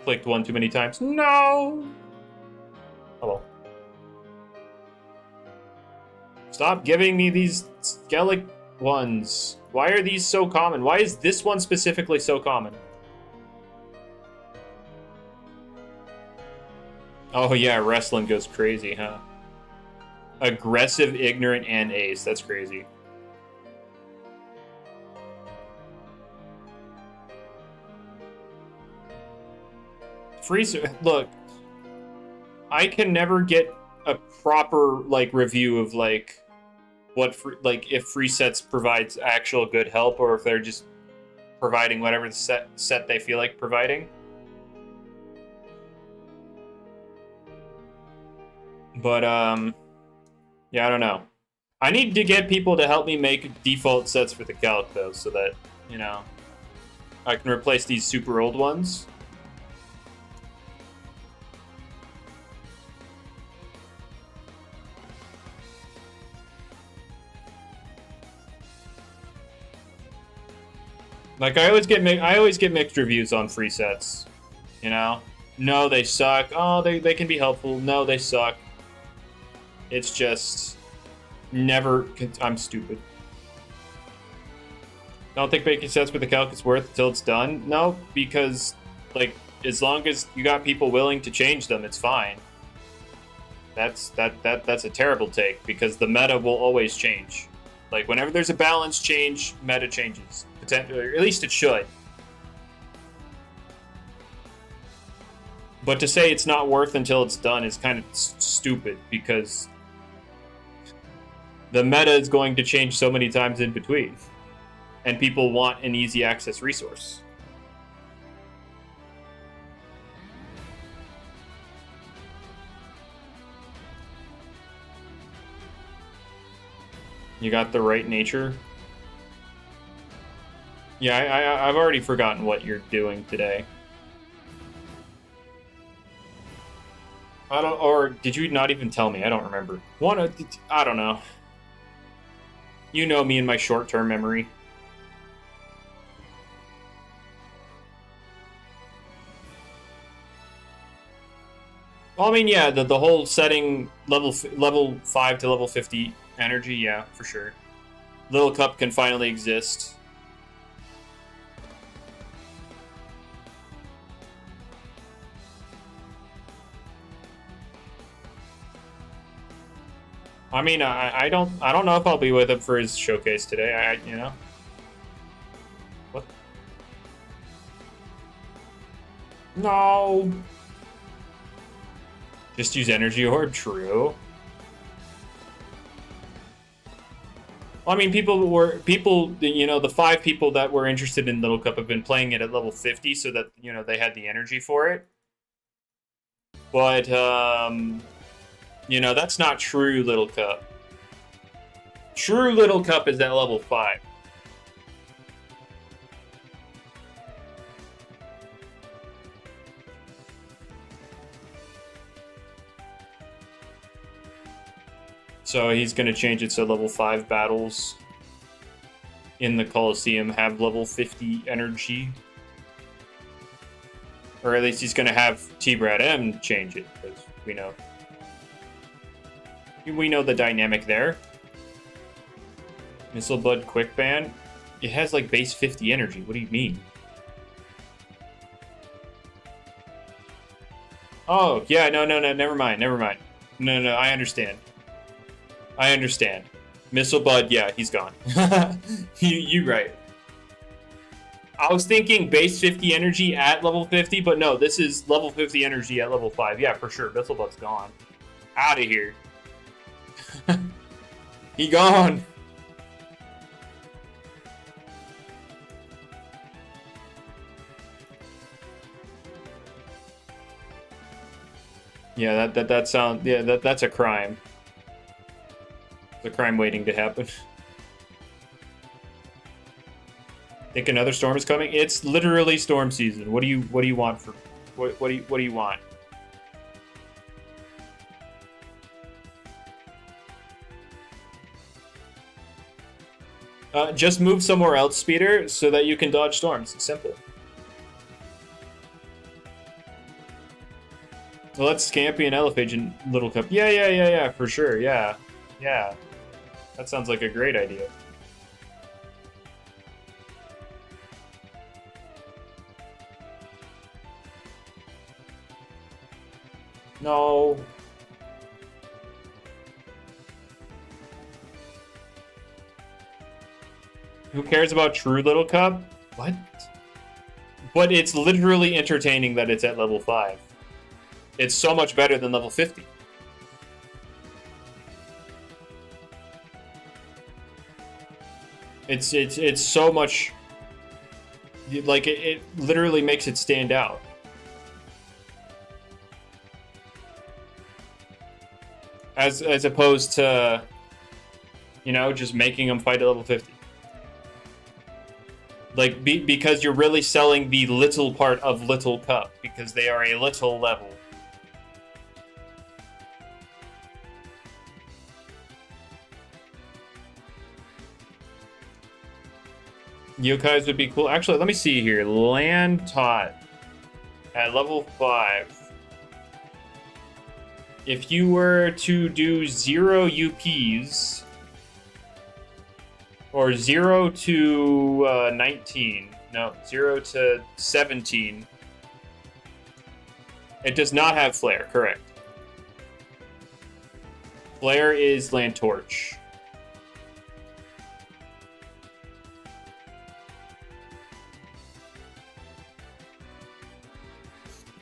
clicked one too many times. No! Oh well. Stop giving me these Skellig ones. Why are these so common? Why is this one specifically so common? Oh yeah, wrestling goes crazy, huh? Aggressive, ignorant, and ace. That's crazy. Look, I can never get a proper like review of like what if free sets provides actual good help or if they're just providing whatever the set they feel like providing. But yeah, I don't know. I need to get people to help me make default sets for the calc though, so that, you know, I can replace these super old ones. Like I always get mixed reviews on free sets, you know. No, they suck. Oh, they can be helpful. No, they suck. It's just never. I'm stupid. Don't think making sets with the calc is worth until it's done. No, because like as long as you got people willing to change them, it's fine. That's a terrible take because the meta will always change. Like whenever there's a balance change, meta changes. Potentially, or at least it should. But to say it's not worth until it's done is kind of stupid because the meta is going to change so many times in between, and people want an easy access resource. You got the right nature. Yeah, I've already forgotten what you're doing today. I don't, or did you not even tell me? I don't remember. I don't know. You know me and my short-term memory. Well, I mean, yeah, the whole setting level 5 to level 50 energy, yeah, for sure. Little Cup can finally exist. I mean, I don't know if I'll be with him for his showcase today. You know. What? No. Just use energy orb. True. Well, I mean, you know, the 5 people that were interested in Little Cup have been playing it at level 50, so that, you know, they had the energy for it. But you know, that's not true Little Cup. True Little Cup is at level 5. So he's going to change it so level 5 battles in the Coliseum have level 50 energy. Or at least he's going to have T-Brad M change it, because we know the dynamic there. Missile Bud Quick Ban. It has like base 50 energy. What do you mean? Oh, yeah, no, never mind. No, I understand. Missile Bud, yeah, he's gone. You right. I was thinking base 50 energy at level 50, but no, this is level 50 energy at level 5. Yeah, for sure. Missile Bud's gone. Out of here. He gone. Yeah, that sounds, yeah, that's a crime. It's a crime waiting to happen. Think another storm is coming? It's literally storm season. What do you want for what do you want? Just move somewhere else, Speeder, so that you can dodge storms. Simple. Well, let's Scampy and Elephage and Little Cup. Yeah, for sure. Yeah. That sounds like a great idea. No. Who cares about True Little Cup? What? But it's literally entertaining that it's at level 5. It's so much better than level 50. It's so much, like, it literally makes it stand out. As opposed to, you know, just making them fight at level 50. Like, because you're really selling the little part of Little Cup, because they are a little level. Yokais would be cool. Actually, let me see here. Land Taught at level 5. If you were to do 0 UPs, or 0 to 19, no, 0 to 17, it does not have Flare, correct. Flare is Land Torch.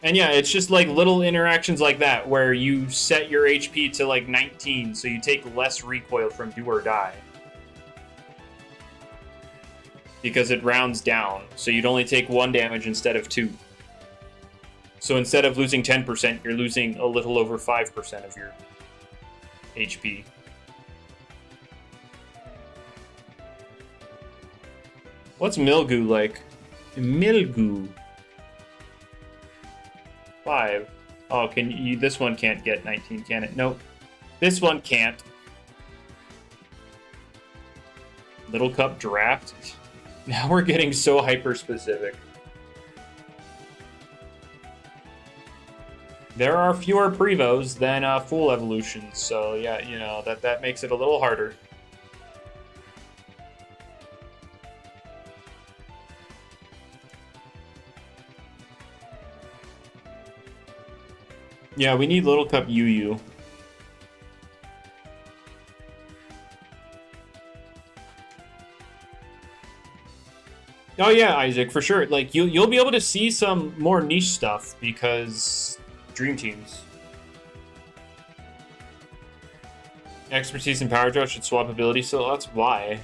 And yeah, it's just like little interactions like that where you set your HP to like 19 so you take less recoil from Do or Die. Because it rounds down, so you'd only take 1 damage instead of 2. So instead of losing 10%, you're losing a little over 5% of your HP. What's Milgoo like? Milgoo. 5. Oh, can you? This one can't get 19, can it? Nope. This one can't. Little Cup draft. Now we're getting so hyper specific. There are fewer Prevos than full evolutions, so yeah, you know, that makes it a little harder. Yeah, we need Little Cup UU. Oh yeah, Isaac, for sure. Like you'll be able to see some more niche stuff because Dream Teams. Expertise and Power Draw should swap ability slots. Why?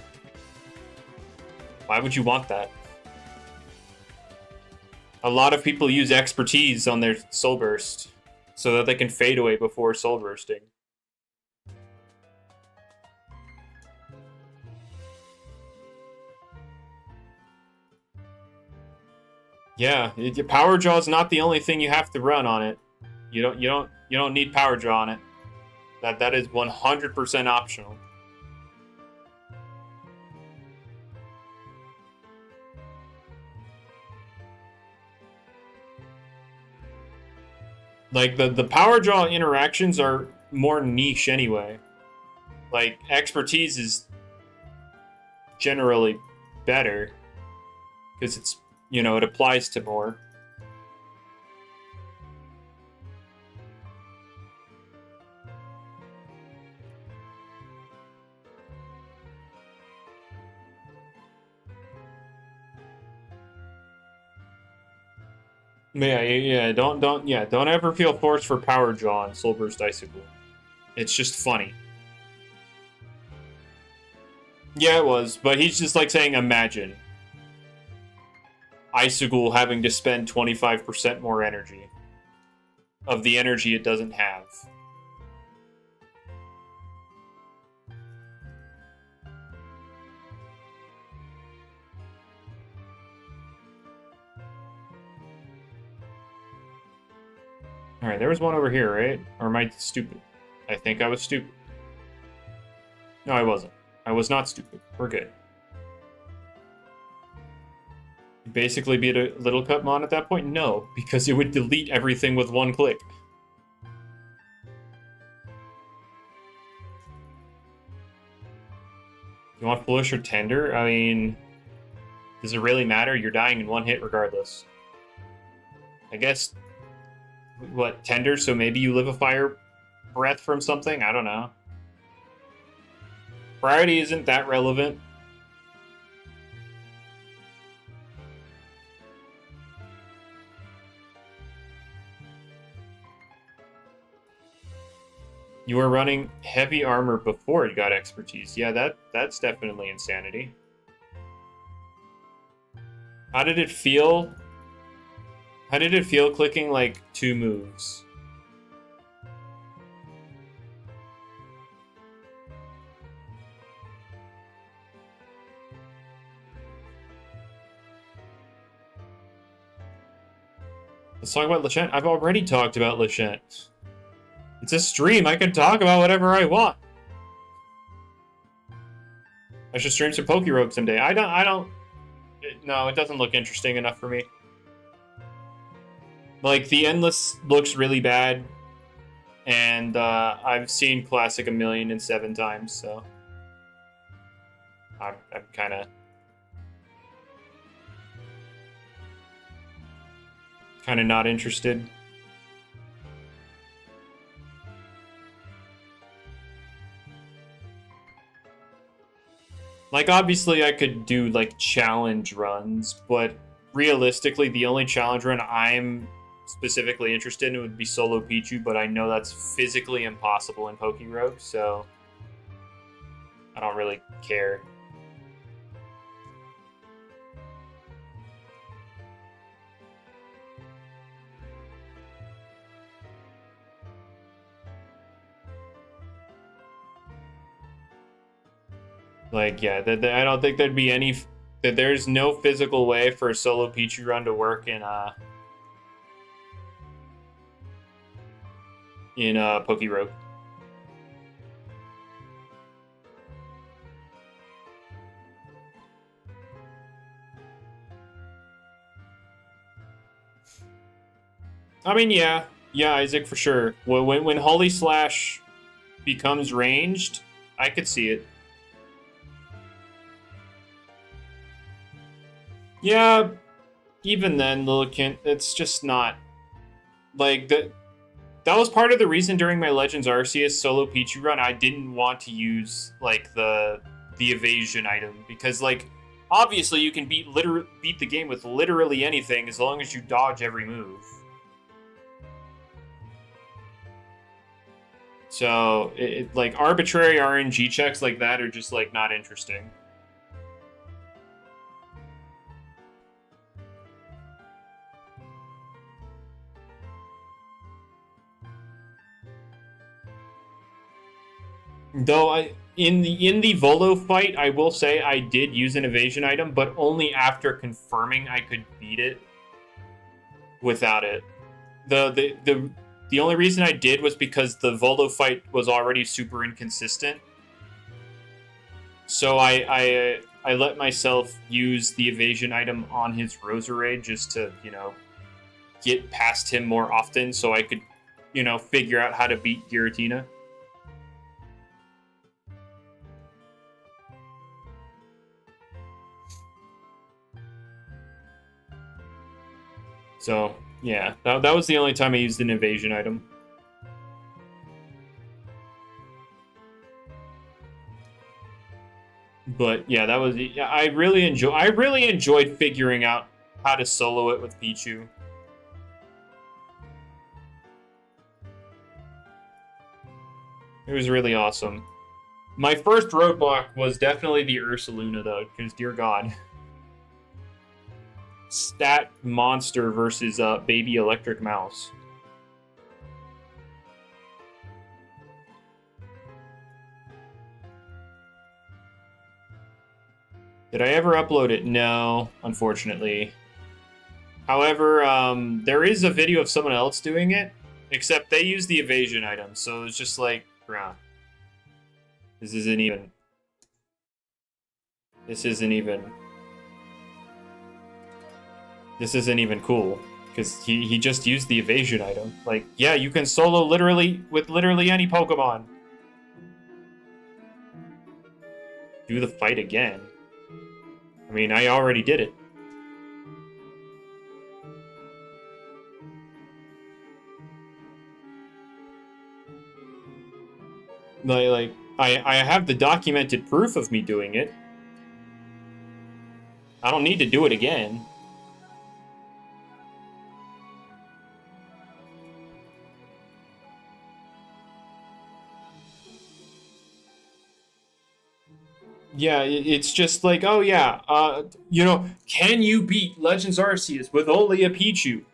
Why would you want that? A lot of people use Expertise on their Soul Burst so that they can fade away before Soul Bursting. Yeah, Power Draw is not the only thing you have to run on it. You don't need Power Draw on it. That is 100% optional. Like the Power Draw interactions are more niche anyway. Like Expertise is generally better because it's, you know, it applies to more. Yeah. Don't ever feel forced for Power Jaw on Soul Burst Icicle. It's just funny. Yeah, it was, but he's just like saying, imagine Icicle having to spend 25% more energy of the energy it doesn't have. Alright, there was one over here, right? Or am I stupid? I think I was stupid. No, I wasn't. I was not stupid. We're good. Basically beat a Little Cut Mon at that point? No, because it would delete everything with one click. You want Foolish or Tender? I mean, does it really matter? You're dying in one hit regardless. I guess, what, Tender? So maybe you live a Fire Breath from something? I don't know. Priority isn't that relevant. You were running heavy armor before it got expertise. Yeah, that's definitely insanity. How did it feel? How did it feel clicking like 2 moves? Let's talk about Leshent. I've already talked about Leshent. It's a stream. I can talk about whatever I want. I should stream some Pokerogue someday. I don't. No, it doesn't look interesting enough for me. Like, the Endless looks really bad. And I've seen Classic 1,000,007 times, so. I'm kind of. Kind of not interested. Like, obviously I could do, like, challenge runs, but realistically, the only challenge run I'm specifically interested in would be Solo Pichu, but I know that's physically impossible in Pokerogue, so I don't really care. Like, yeah, I don't think there'd be any. That there's no physical way for a Solo Pichu run to work in Pokerogue. I mean, yeah, Isaac, for sure. When Holy Slash becomes ranged, I could see it. Yeah, even then, Lillekant, it's just not like that. That was part of the reason during my Legends Arceus solo Pichu run I didn't want to use like the evasion item, because like obviously you can beat the game with literally anything as long as you dodge every move. So like arbitrary RNG checks like that are just like not interesting. Though in the Volo fight, I will say I did use an evasion item, but only after confirming I could beat it without it. The only reason I did was because the Volo fight was already super inconsistent. So I let myself use the evasion item on his Roserade just to, get past him more often so I could, figure out how to beat Giratina. So, yeah, that was the only time I used an evasion item. But yeah, that was. I really enjoyed figuring out how to solo it with Pichu. It was really awesome. My first roadblock was definitely the Ursaluna, though, because dear God. Stat monster versus baby electric mouse. Did I ever upload it? No, unfortunately. However, there is a video of someone else doing it, except they use the evasion item, so it's just like, bruh. This isn't even cool, because he just used the evasion item. Like, yeah, you can solo with literally any Pokemon. Do the fight again. I mean, I already did it. Like, I have the documented proof of me doing it. I don't need to do it again. Yeah, it's just like, oh yeah, you know, can you beat Legends Arceus with only a Pichu?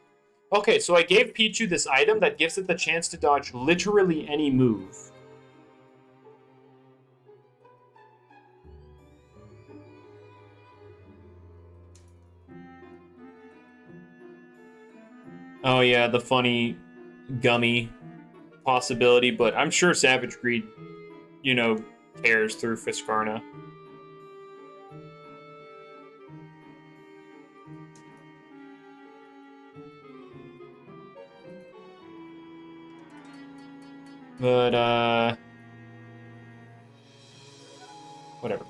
Okay, so I gave Pichu this item that gives it the chance to dodge literally any move. Oh yeah, the funny gummy possibility, but I'm sure Savage Greed, you know, tears through Fiskarna. But, whatever.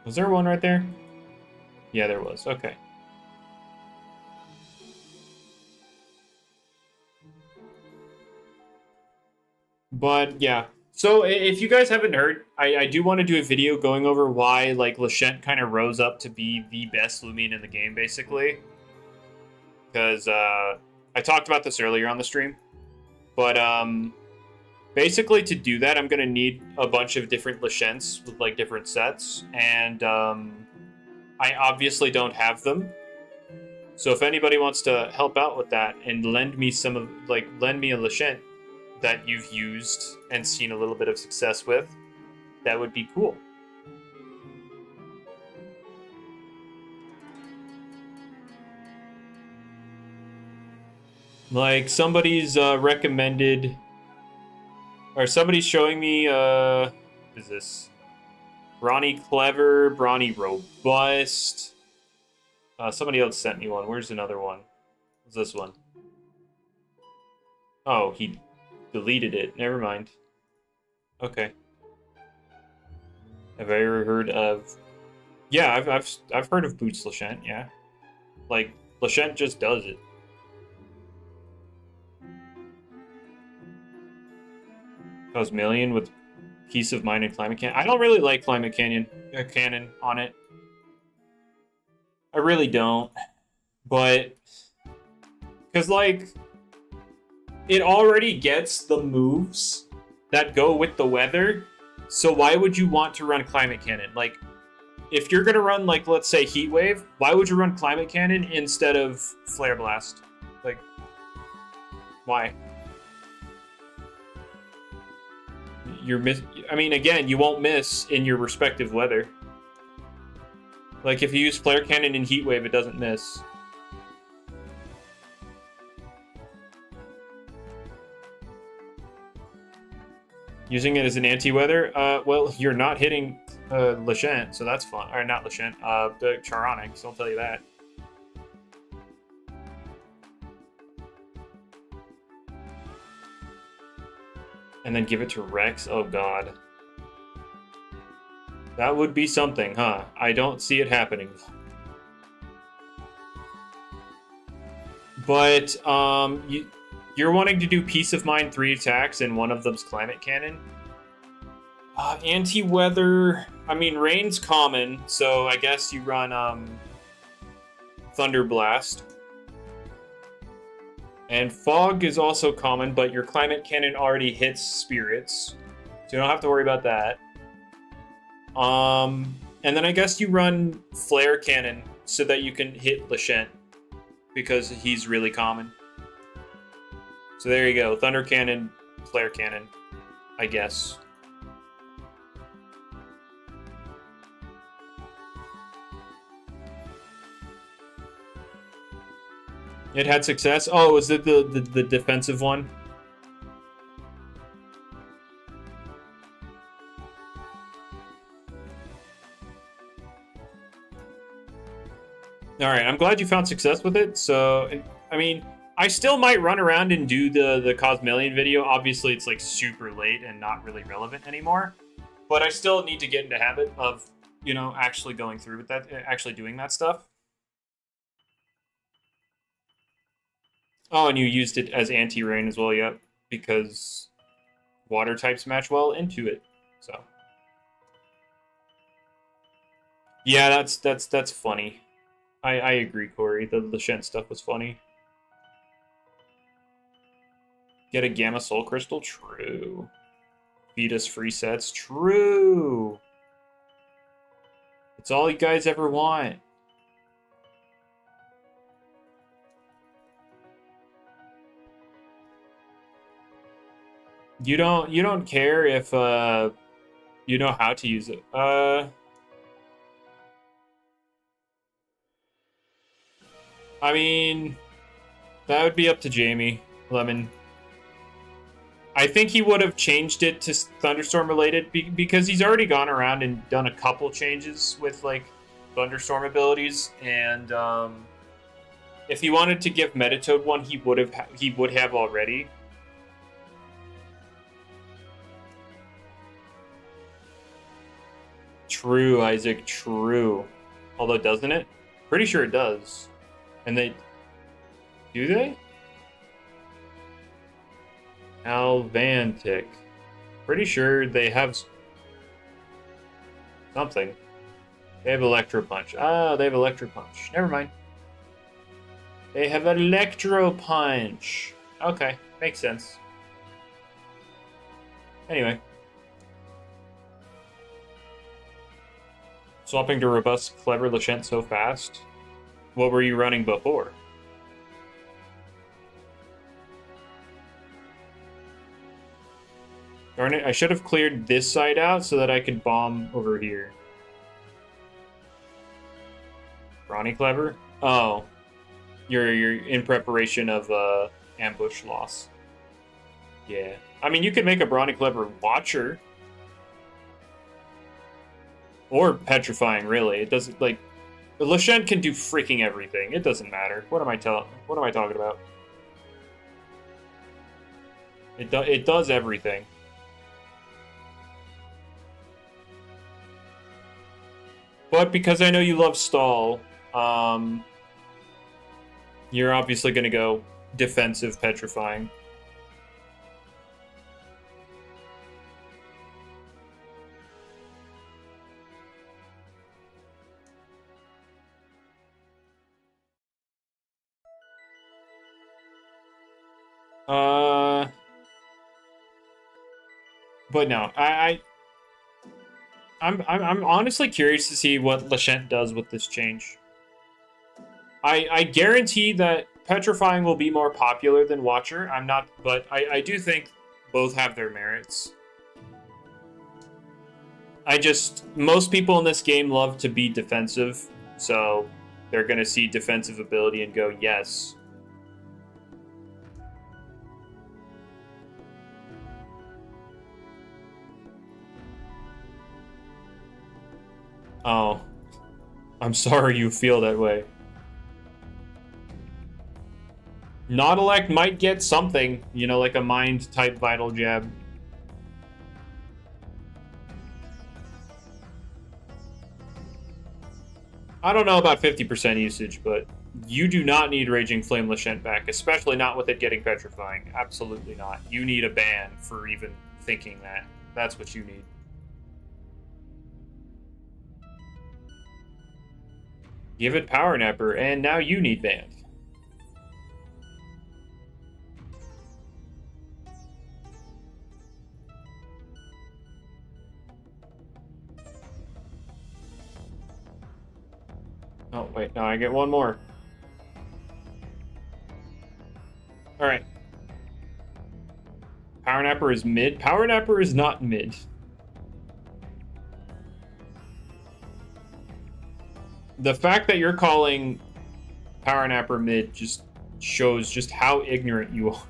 Was there one right there? Yeah, there was. Okay. But, yeah. So, if you guys haven't heard, I do want to do a video going over why, like, Leshent kind of rose up to be the best Loomian in the game, basically. Because, I talked about this earlier on the stream. But, basically to do that, I'm going to need a bunch of different Leshents with, like, different sets. And, I obviously don't have them. So if anybody wants to help out with that and lend me a Leshent that you've used and seen a little bit of success with, that would be cool. Like, somebody's recommended, or somebody's showing me, what is this? Brawny Clever, Brawny Robust. Somebody else sent me one. Where's another one? What's this one? Oh, he deleted it. Never mind. Okay. Have I ever heard of? Yeah, I've heard of Boots Leshent. Yeah, like Leshent just does it. Cosmillion with Peace of Mind and Climate Cannon. I don't really like Climate Canyon Cannon on it. I really don't. But because like it already gets the moves that go with the weather, so why would you want to run Climate Cannon? Like, if you're gonna run, like, let's say Heat Wave, why would you run Climate Cannon instead of Flare Blast? Like, why? I mean, again, you won't miss in your respective weather. Like, if you use Flare Cannon in Heat Wave, it doesn't miss. Using it as an anti-weather? Well, you're not hitting Leshent, so that's fun. Or not Leshent, the Charonics, I'll tell you that. And then give it to Rex? Oh god. That would be something, huh? I don't see it happening. But, you're wanting to do Peace of Mind 3 attacks, and one of them's Climate Cannon? Anti-weather... I mean, Rain's common, so I guess you run, Thunder Blast. And fog is also common, but your climate cannon already hits spirits, so you don't have to worry about that. And then I guess you run flare cannon so that you can hit Leshent, because he's really common. So there you go, thunder cannon, flare cannon, I guess. It had success. Oh, was it the defensive one? All right, I'm glad you found success with it. So, I mean, I still might run around and do the Cosmillion video. Obviously, it's like super late and not really relevant anymore. But I still need to get into habit of, you know, actually going through with that, actually doing that stuff. Oh, and you used it as anti-rain as well, yep, because water types match well into it. So, yeah, that's funny. I agree, Corey. The Leshent stuff was funny. Get a Gamma Soul Crystal? True. Feed us free sets? True. It's all you guys ever want. You don't care if you know how to use it. I mean, that would be up to Jamie Lemon. I think he would have changed it to Thunderstorm related because he's already gone around and done a couple changes with like Thunderstorm abilities, and if he wanted to give Metatoad one, he would have already. True, Isaac, true. Although, doesn't it? Pretty sure it does. And they... Do they? Alvantic. Pretty sure they have... something. They have Electro Punch. Ah, they have Electro Punch. Never mind. They have Electro Punch. Okay, makes sense. Anyway. Swapping to robust, clever Leshent so fast. What were you running before? Darn it, I should have cleared this side out so that I could bomb over here. Brawny Clever? Oh. You're in preparation of ambush loss. Yeah. I mean, you could make a Brawny Clever Watcher. Or petrifying, really. It doesn't, like... Leshent can do freaking everything. It doesn't matter. What am I talking about? It does everything. But because I know you love stall, you're obviously going to go defensive petrifying. But no, I'm honestly curious to see what Leshent does with this change. I guarantee that petrifying will be more popular than Watcher. I'm not, but I do think both have their merits. Most people in this game love to be defensive, so they're gonna see defensive ability and go, yes. Oh, I'm sorry you feel that way. Nautilect might get something, you know, like a mind-type Vital Jab. I don't know about 50% usage, but you do not need Raging Flame Leshent back, especially not with it getting petrifying. Absolutely not. You need a ban for even thinking that. That's what you need. Give it Power Napper, and now you need banned. Oh, wait, no, I get one more. Alright. Power Napper is mid. Power Napper is not mid. The fact that you're calling Power Napper mid just shows just how ignorant you are.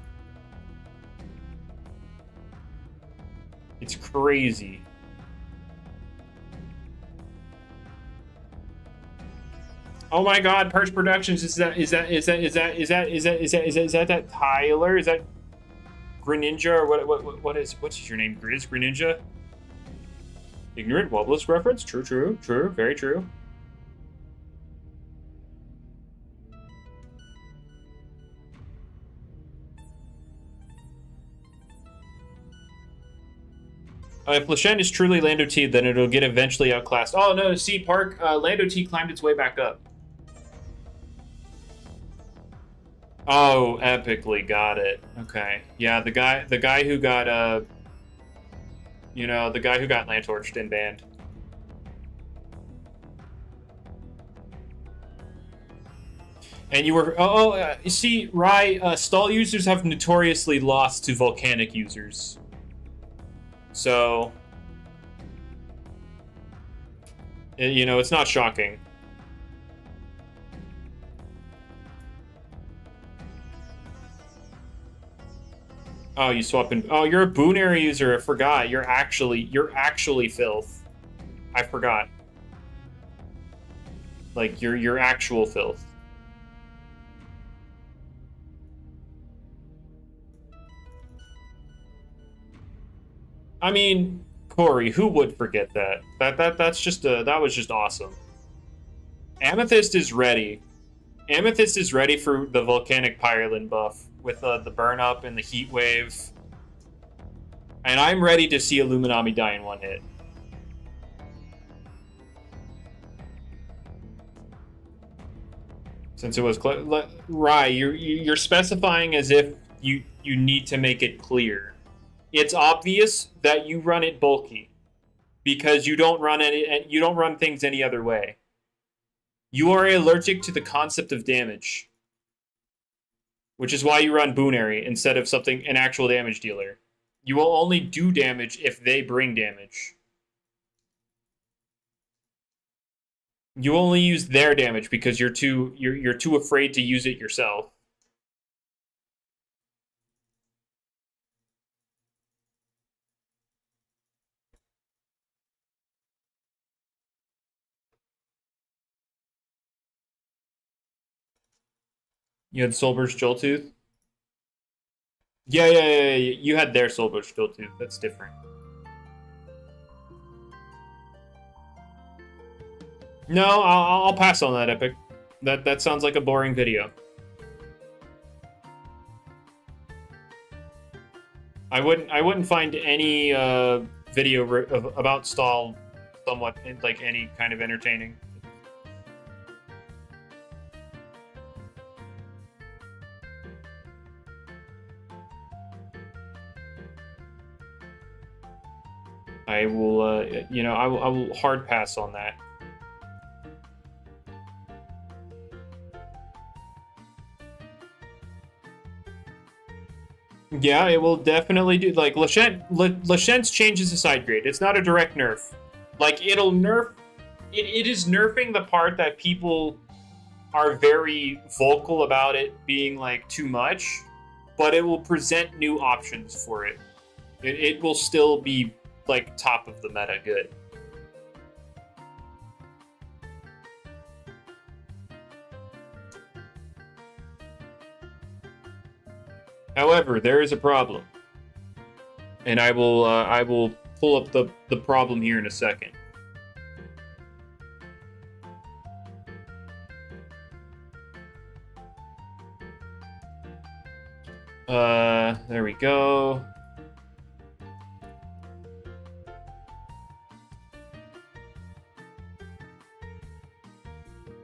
It's crazy. Oh my God, Perch Productions, is that Tyler? Is that Greninja or what's your name? Grizz Greninja? Ignorant Wobbless reference? True, very true. If Leshent is truly Lando T, then it'll get eventually outclassed. Oh no, see, Park, Lando T climbed its way back up. Oh, epically got it. Okay, yeah, the guy who got you know, the guy who got Lantorched and banned. And you were you see, Rai, stall users have notoriously lost to volcanic users. So, you know, it's not shocking. Oh, you swap in. Oh, you're a boon area user. I forgot. You're actually filth. I forgot. Like you're actual filth. I mean, Corey, who would forget that? That's just that was just awesome. Amethyst is ready. Amethyst is ready for the volcanic Pyrelin buff with the burn up and the heat wave. And I'm ready to see Illuminami die in one hit. Since it was Rai, you're specifying as if you need to make it clear. It's obvious that you run it bulky because you don't run things any other way. You are allergic to the concept of damage, which is why you run Boonary instead of an actual damage dealer. You will only do damage if they bring damage. You only use their damage because you're too afraid to use it yourself. You had Soulburst Joltooth? Yeah. You had their Soulburst Joltooth. That's different. No, I'll pass on that, Epic. That sounds like a boring video. I wouldn't find any video about stall somewhat like any kind of entertaining. I will, you know, I will hard pass on that. Yeah, it will definitely do. Like Leshent's changes the side grade. It's not a direct nerf. Like it'll nerf. It is nerfing the part that people are very vocal about it being like too much, but it will present new options for it. It will still be like top of the meta good. However, there is a problem, and I will pull up the problem here in a second. There we go.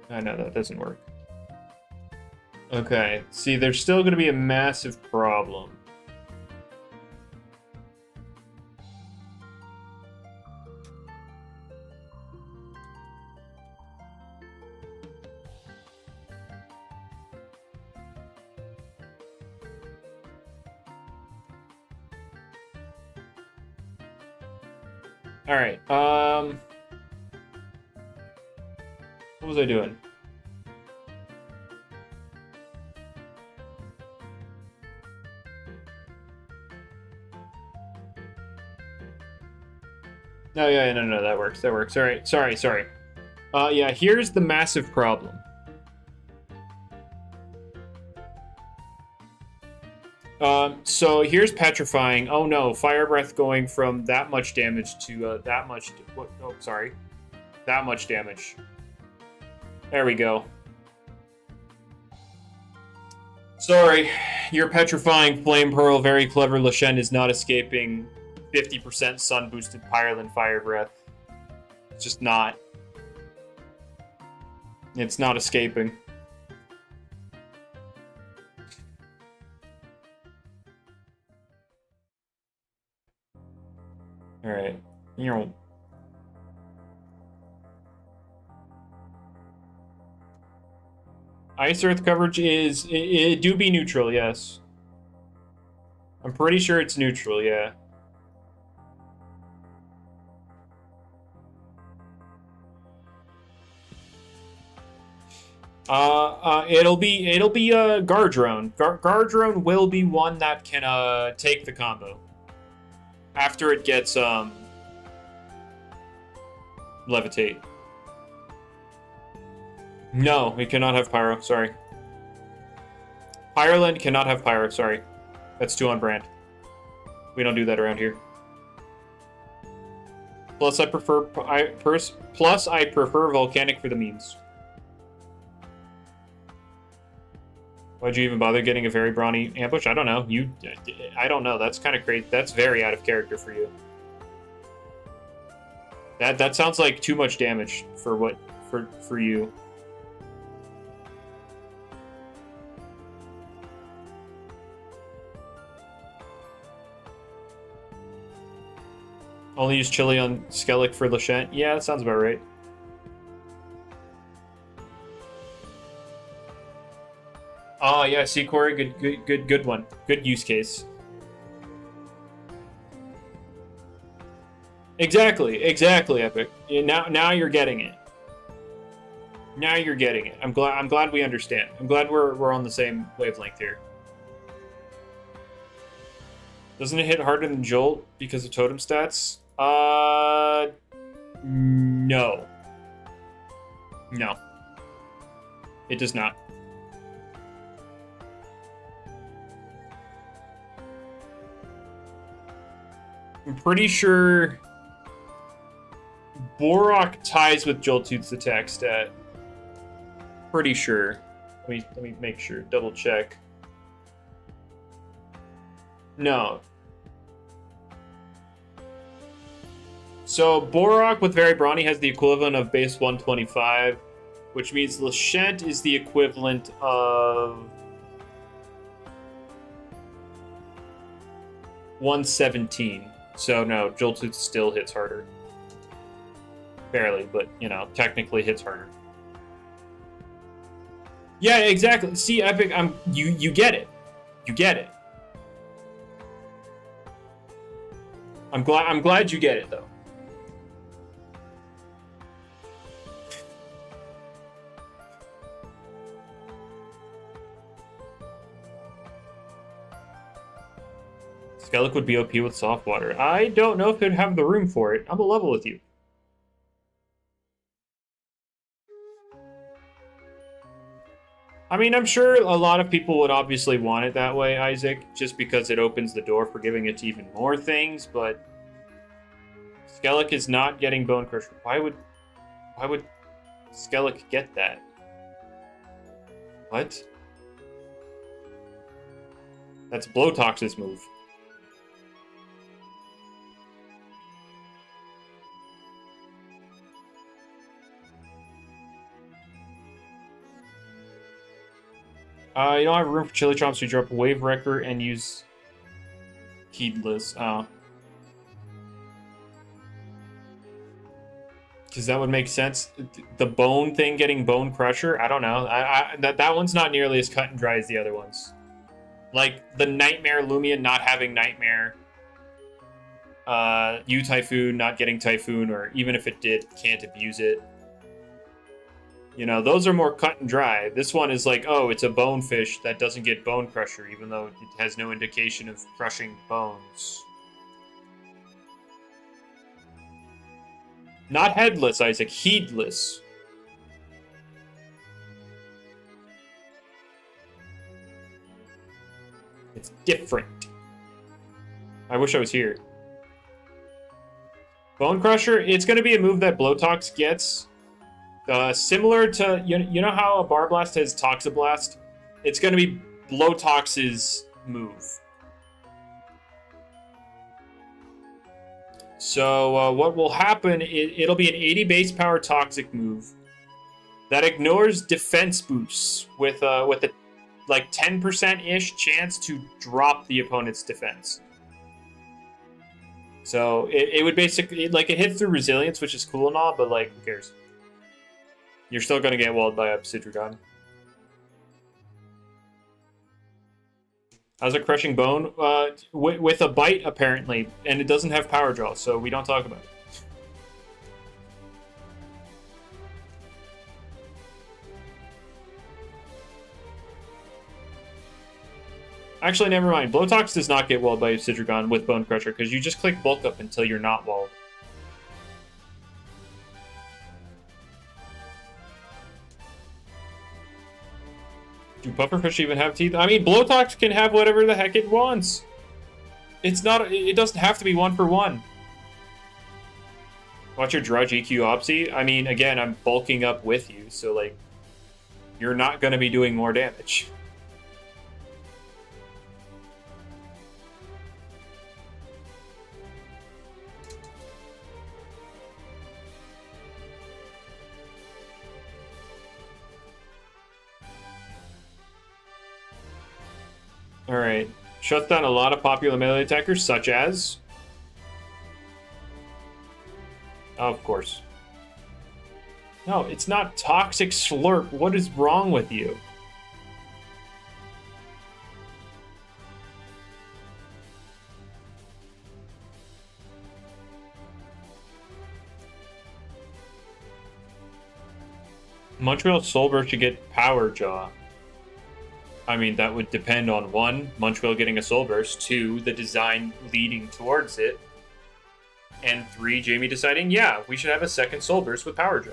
I know that doesn't work. Okay, see, there's still going to be a massive problem. All right. What was I doing? No, yeah, no, that works. That works. All right. Sorry. Yeah, here's the massive problem. So here's petrifying. Oh no, fire breath going from that much damage to that much. What? Oh, sorry. That much damage. There we go. Sorry, your petrifying flame pearl, very clever Leshent is not escaping 50% sun boosted Pyroland fire breath. It's just not. It's not escaping. All right. Ice Earth coverage is it do be neutral, yes. I'm pretty sure it's neutral, yeah. It'll be a Guardrone. Guardrone will be one that can take the combo after it gets levitate. No, we cannot have Pyro, sorry. Pyroland cannot have Pyro, sorry. That's too on brand. We don't do that around here. Plus I prefer Volcanic for the memes. Why'd you even bother getting a very brawny ambush? I don't know. I don't know. That's kind of crazy. That's very out of character for you. That sounds like too much damage for you. Only use chili on Skellig for Leshent. Yeah, that sounds about right. Oh yeah, see Corey, good one. Good use case. Exactly, Epic. Now you're getting it. Now you're getting it. I'm glad we understand. I'm glad we're on the same wavelength here. Doesn't it hit harder than Jolt because of totem stats? No. No. It does not. I'm pretty sure Borok ties with Joltooth's attack stat. Pretty sure. Let me make sure. Double check. No. So Borok with Very Brawny has the equivalent of base 125, which means Leshent is the equivalent of 117. So no, Joltooth still hits harder. Barely, but technically hits harder. Yeah, exactly. See, Epic, you get it. You get it. I'm glad you get it though. Skellig would be OP with soft water. I don't know if they'd have the room for it. I'm a level with you. I mean, I'm sure a lot of people would obviously want it that way, Isaac, just because it opens the door for giving it to even more things, but Skellig is not getting Bone Crusher. Why would Skellig get that? What? That's Blowtox's move. You don't have room for Chili Chomps, so you drop Wave Wrecker and use Heedless. Because that would make sense. The bone thing getting Bone Crusher, I don't know. That one's not nearly as cut and dry as the other ones. Like the Nightmare Loomian not having Nightmare U Typhoon not getting Typhoon, or even if it did, can't abuse it. You know, those are more cut and dry. This one is like, oh, it's a bonefish that doesn't get Bone Crusher, even though it has no indication of crushing bones. Not headless, Isaac. Heedless. It's different. I wish I was here. Bone Crusher, it's going to be a move that Blowtox gets. Similar to, you know how a Barblast has Toxablast? It's going to be Blowtox's move. So what will happen, it'll be an 80 base power Toxic move that ignores defense boosts with a like 10%-ish chance to drop the opponent's defense. So it would basically, like, it hits through resilience, which is cool and all, but like, who cares? You're still going to get walled by a Sidrugon. How's a Crushing Bone? With a bite, apparently, and it doesn't have Power Draw, so we don't talk about it. Actually, never mind. Blowtox does not get walled by a Sidrugon with Bone Crusher, because you just click Bulk Up until you're not walled. Do Pufferfish even have teeth? I mean, Blowtox can have whatever the heck it wants. It's not. It doesn't have to be 1-for-1. Watch your draw GQ Opsy. I mean, again, I'm bulking up with you, so like, you're not going to be doing more damage. Alright. Shuts down a lot of popular melee attackers, such as... Of course. No, it's not Toxic Slurp. What is wrong with you? Montreal Soulburst should get Power Jaw. I mean, that would depend on 1, Montreal getting a Soul Burst, 2, the design leading towards it, and 3, Jamie deciding, yeah, we should have a second Soul Burst with Power Jaw.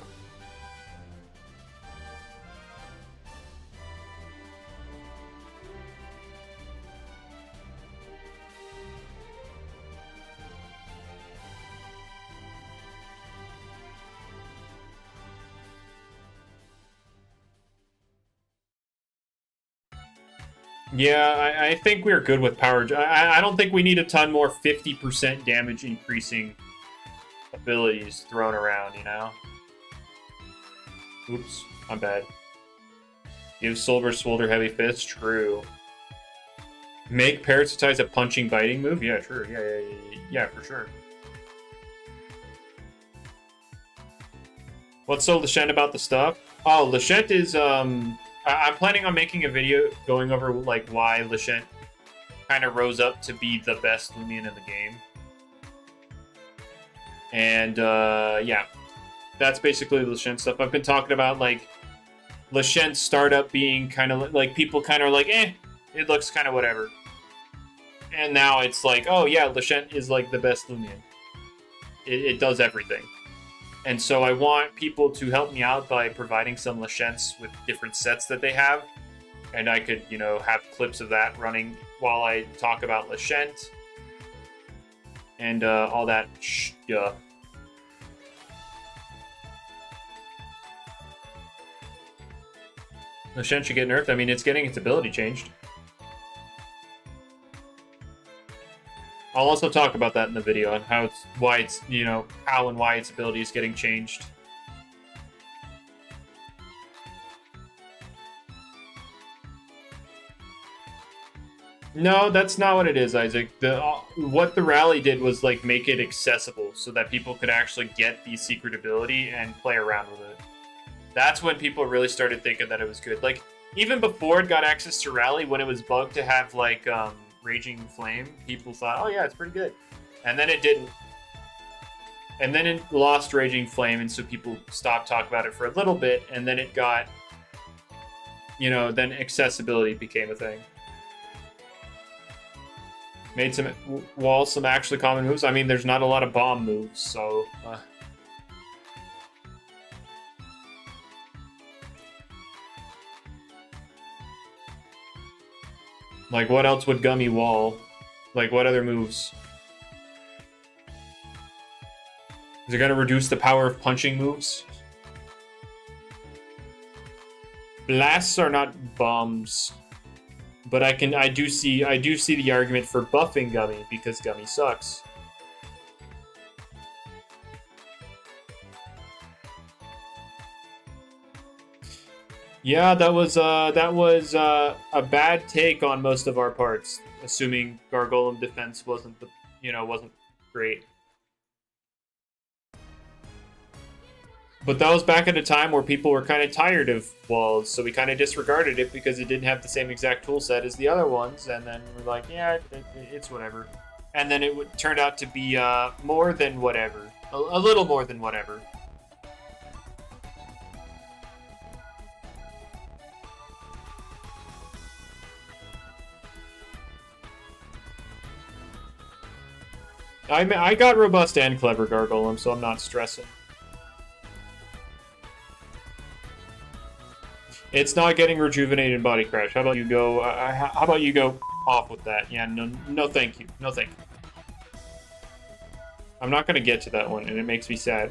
Yeah, I think we're good with Power. I don't think we need a ton more 50% damage increasing abilities thrown around, you know? Oops, I'm bad. Give Soulburst Swolder Heavy Fist, true. Make Parasitize a punching biting move? Yeah, true. Yeah, for sure. What's so Leshent about the stuff? Oh, Leshent is, I'm planning on making a video going over like why Leshent kind of rose up to be the best Loomian in the game. And yeah, that's basically Leshent stuff. I've been talking about like Leshent's startup being kind of like people kind of like, it looks kind of whatever. And now it's like, oh yeah, Leshent is like the best Loomian. It does everything. And so I want people to help me out by providing some Leshents with different sets that they have. And I could, you know, have clips of that running while I talk about Leshent. And all that stuff. Leshent should get nerfed. I mean, it's getting its ability changed. I'll also talk about that in the video on how it's, why it's, you know, how and why its ability is getting changed. No, that's not what it is, Isaac. What the rally did was like make it accessible so that people could actually get the secret ability and play around with it. That's when people really started thinking that it was good. Like, even before it got access to rally, when it was bugged to have like Raging Flame, people thought, oh yeah, it's pretty good. And then it didn't. And then it lost Raging Flame, and so people stopped talking about it for a little bit, and then it got, you know, then accessibility became a thing. Made some walls, some actually common moves. I mean, there's not a lot of bomb moves, so... Like, what else would Gummy wall? Like, what other moves? Is it gonna reduce the power of punching moves? Blasts are not bombs, but I do see the argument for buffing Gummy because Gummy sucks. Yeah, that was a bad take on most of our parts, assuming Gargolem defense wasn't great. But that was back at a time where people were kind of tired of walls, so we kind of disregarded it because it didn't have the same exact tool set as the other ones, and then we're like, yeah, it's whatever. And then it turned out to be more than whatever. A little more than whatever. I got robust and clever Gargolem, so I'm not stressing. It's not getting rejuvenated body crash. How about you go? How about you go off with that? Yeah, no, thank you, no, thank you. I'm not gonna get to that one, and it makes me sad.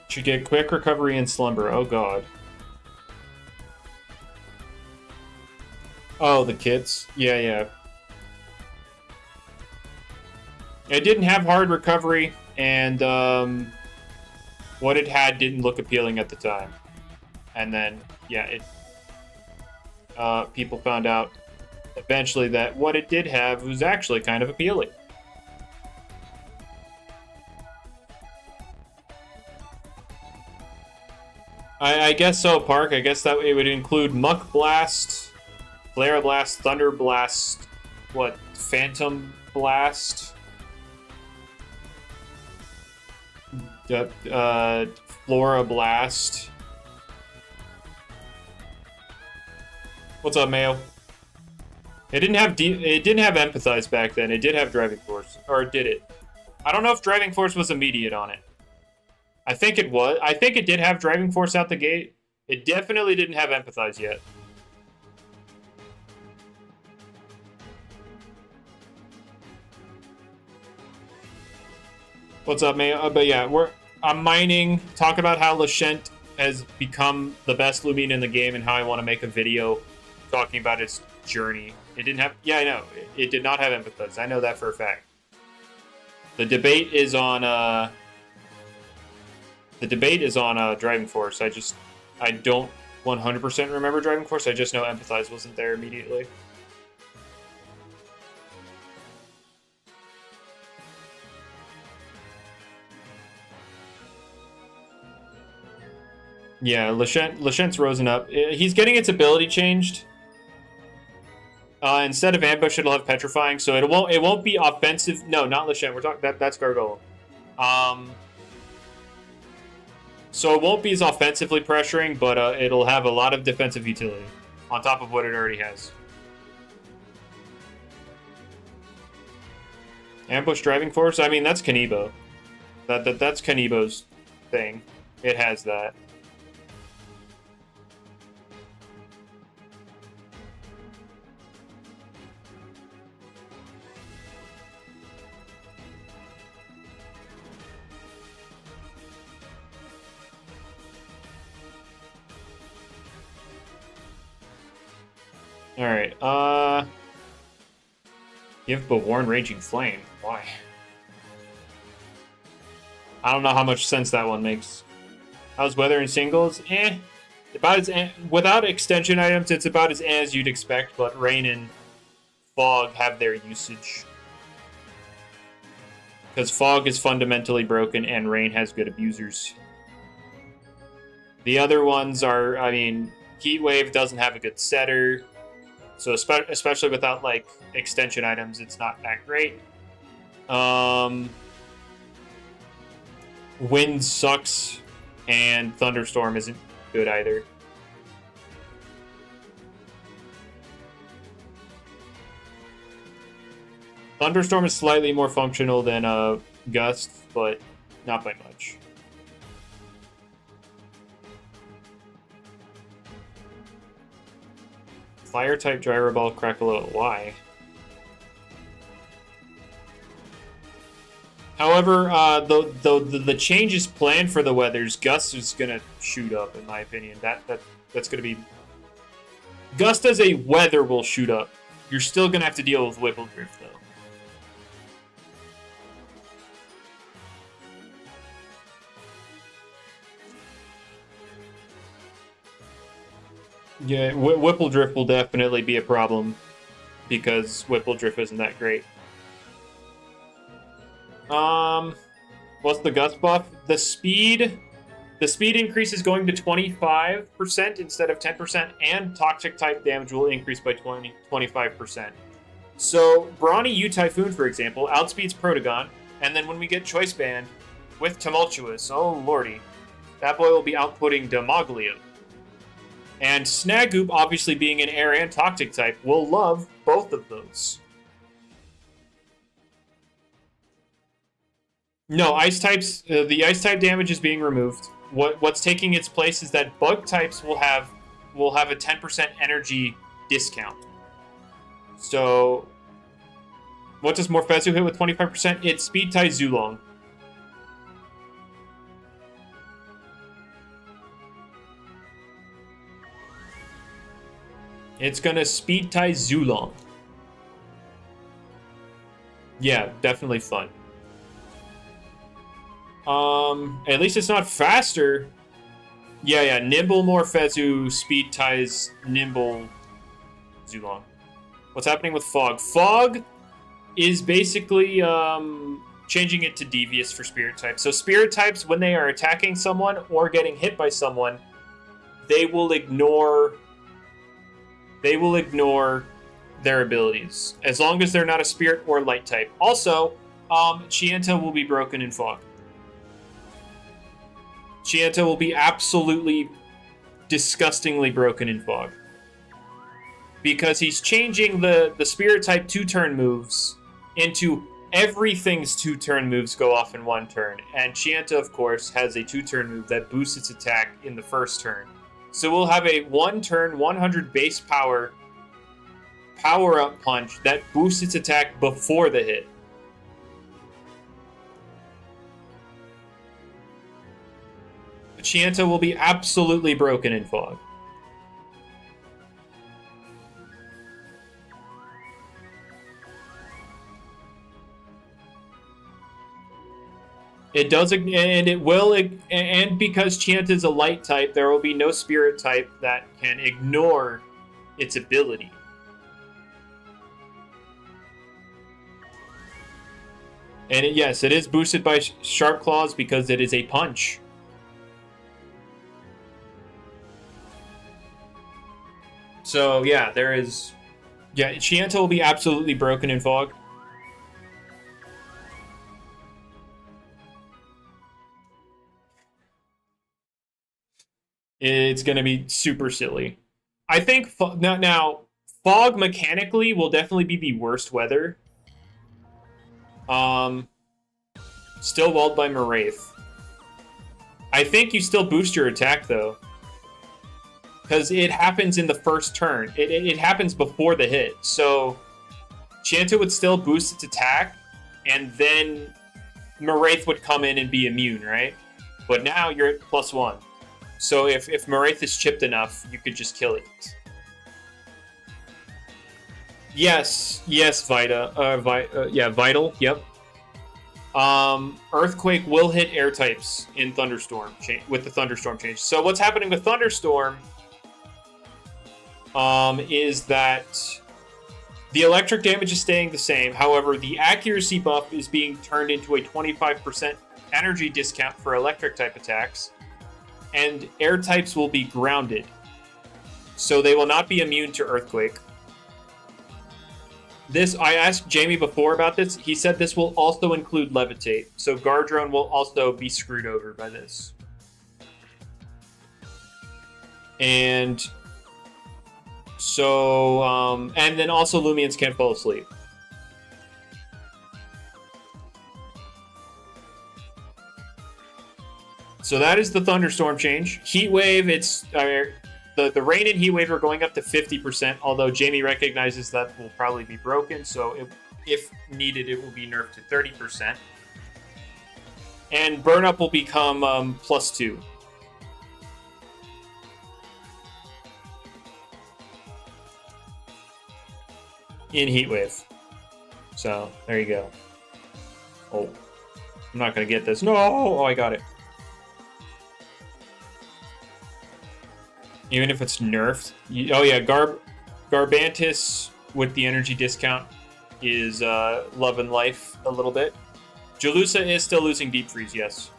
Should get quick recovery and slumber. Oh god. Oh, the kits? Yeah. It didn't have hard recovery, and what it had didn't look appealing at the time. And then, yeah, people found out eventually that what it did have was actually kind of appealing. I guess so, Park. I guess that it would include Muck Blast, Flare Blast, Thunder Blast, what, Phantom Blast, Flora Blast. What's up, Mayo? It didn't have Empathize back then. It did have Driving Force, or did it? I don't know if Driving Force was immediate on it. I think it was. I think it did have Driving Force out the gate. It definitely didn't have Empathize yet. What's up, man? But yeah, I'm mining, talking about how Leshent has become the best Loomian in the game and how I want to make a video talking about its journey. It didn't have... Yeah, I know. It did not have Empathize. I know that for a fact. The debate is on... Driving Force. I don't 100% remember Driving Force. I just know Empathize wasn't there immediately. Yeah, Leshent's risen up. He's getting its ability changed. Instead of Ambush, it'll have Petrifying, so it won't be offensive. No, not Leshent. We're talking that's Gargolem. So it won't be as offensively pressuring, but it'll have a lot of defensive utility on top of what it already has. Ambush Driving Force? I mean, that's Kanibo. That's Kanibo's thing. It has that. Alright, give Bewarn Raging Flame. Why? I don't know how much sense that one makes. How's weather in singles? Without extension items, it's about as you'd expect, but rain and fog have their usage. Because fog is fundamentally broken and rain has good abusers. The other ones are, I mean, heat wave doesn't have a good setter. So especially without like extension items, it's not that great. Wind sucks, and thunderstorm isn't good either. Thunderstorm is slightly more functional than Gust, but not by much. Fire type Gyro Ball Crackle. Why? However, the changes planned for the weathers, Gust is gonna shoot up, in my opinion. That's gonna be Gust as a weather will shoot up. You're still gonna have to deal with Whipple Drift though. Yeah, Whipple Drift will definitely be a problem because Whipple Drift isn't that great. What's the Gust buff? The speed increase is going to 25% instead of 10%, and toxic type damage will increase by 25%. So Brawny U Typhoon, for example, outspeeds Protagon, and then when we get Choice Band with Tumultuous, oh lordy, that boy will be outputting Demoglio. And Snagoop, obviously being an air and toxic type, will love both of those. No, ice types. The ice type damage is being removed. What's taking its place is that bug types will have a 10% energy discount. So, what does Morphezu hit with 25%? It speed ties Zulong. It's gonna speed tie Zulong. Yeah, definitely fun. At least it's not faster. Yeah, Nimble Morphezu speed ties Nimble Zulong. What's happening with Fog? Fog is basically changing it to Devious for Spirit types. So Spirit types, when they are attacking someone or getting hit by someone, they will ignore their abilities, as long as they're not a Spirit or Light type. Also, Chienta will be broken in Fog. Chienta will be absolutely disgustingly broken in Fog. Because he's changing the Spirit type 2-turn moves into everything's 2-turn moves go off in 1 turn. And Chienta, of course, has a 2-turn move that boosts its attack in the 1st turn. So we'll have a 1-turn, 100 base power power-up punch that boosts its attack before the hit. Chienta will be absolutely broken in Fog. It does, and it will, and because Chienta is a light type, there will be no Spirit type that can ignore its ability. And yes, it is boosted by Sharp Claws because it is a punch. So yeah, there is. Yeah, Chienta will be absolutely broken in Fog. It's going to be super silly. I think now Fog mechanically will definitely be the worst weather. Still walled by Moraith. I think you still boost your attack though, because it happens in the 1st turn. It happens before the hit. So Chienta would still boost its attack, and then Moraith would come in and be immune, right? But now you're at +1. So if Moraith is chipped enough, you could just kill it. Yes, Vita. Vital, yep. Earthquake will hit air types in Thunderstorm with the Thunderstorm change. So what's happening with Thunderstorm is that The electric damage is staying the same. However, the accuracy buff is being turned into a 25% energy discount for electric type attacks. And air types will be grounded. So they will not be immune to earthquake. This, I asked Jamie before about this. He said this will also include levitate. So Gardrone will also be screwed over by this. And so, and then also Loomians can't fall asleep. So that is the thunderstorm change. Heat wave, it's the rain and heat wave are going up to 50%, although Jamie recognizes that will probably be broken, so if needed, it will be nerfed to 30%. And burn up will become +2. In heat wave. So there you go. Oh, I'm not gonna get this. No! Oh, I got it. Even if it's nerfed. Oh yeah, Garbantis with the energy discount is love and life a little bit. Jalusa is still losing deep freeze, yes.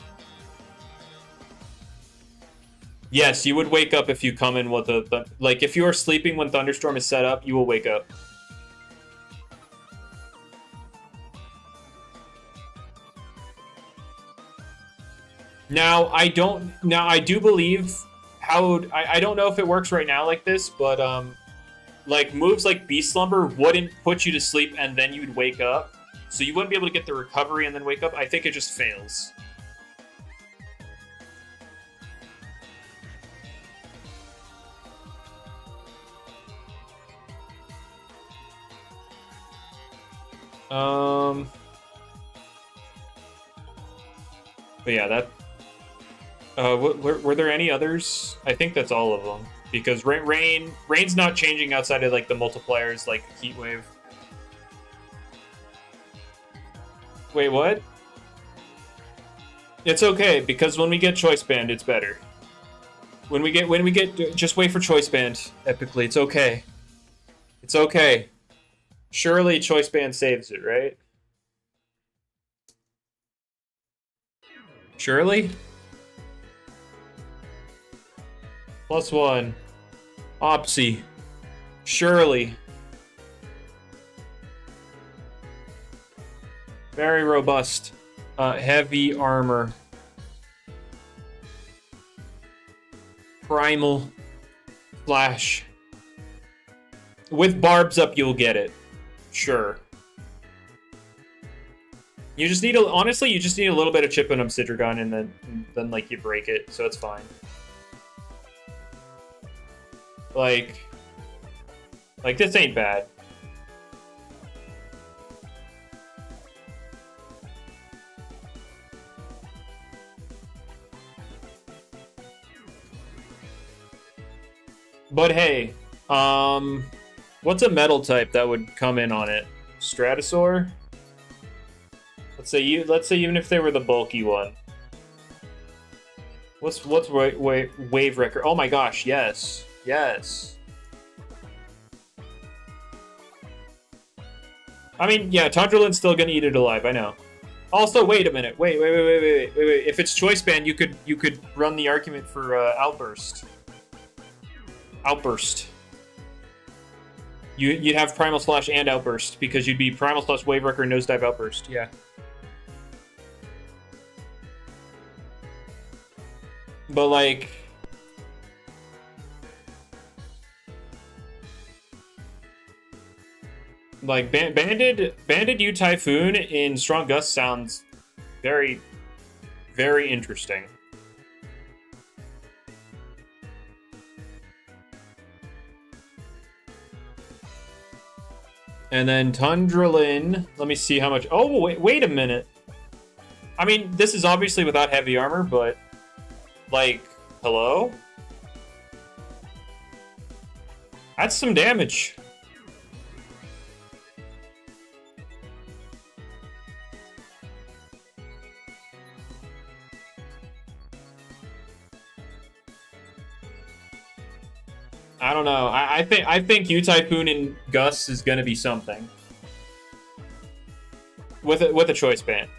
Yes, you would wake up if you come in with a... Like, if you are sleeping when Thunderstorm is set up, you will wake up. Now, I do believe... I don't know if it works right now like this, but like moves like Beast Slumber wouldn't put you to sleep and then you'd wake up. So you wouldn't be able to get the recovery and then wake up. I think it just fails. But yeah, that... were there any others? I think that's all of them. Because rain's not changing outside of like the multipliers, like heat wave. Wait, what? It's okay because when we get choice band, it's better. When we get, just wait for choice band. Epically, it's okay. It's okay. Surely choice band saves it, right? Surely. +1. Opsy. Surely. Very robust. Heavy armor. Primal. Flash. With barbs up, you'll get it. Sure. You just need honestly, you just need a little bit of chip and Obsidian and then like you break it, so it's fine. Like this ain't bad. But hey, what's a metal type that would come in on it? Stratosaur? Let's say even if they were the bulky one. What's Wave Wrecker? Oh my gosh, yes. Yes. I mean, yeah, Tundralin's still gonna eat it alive, I know. Also, wait a minute. Wait. If it's choice band, you could run the argument for Outburst. Outburst. You'd have Primal Slash and Outburst because you'd be Primal Slash, Wave Wrecker, Nosedive, Outburst. Yeah. But like, Banded U Typhoon in Strong Gust sounds very, very interesting. And then Tundralin, let me see how much. Oh, wait a minute. I mean, this is obviously without heavy armor, but like, hello? That's some damage. I don't know. I think U-Typhoon and Gus is gonna be something. With a choice band.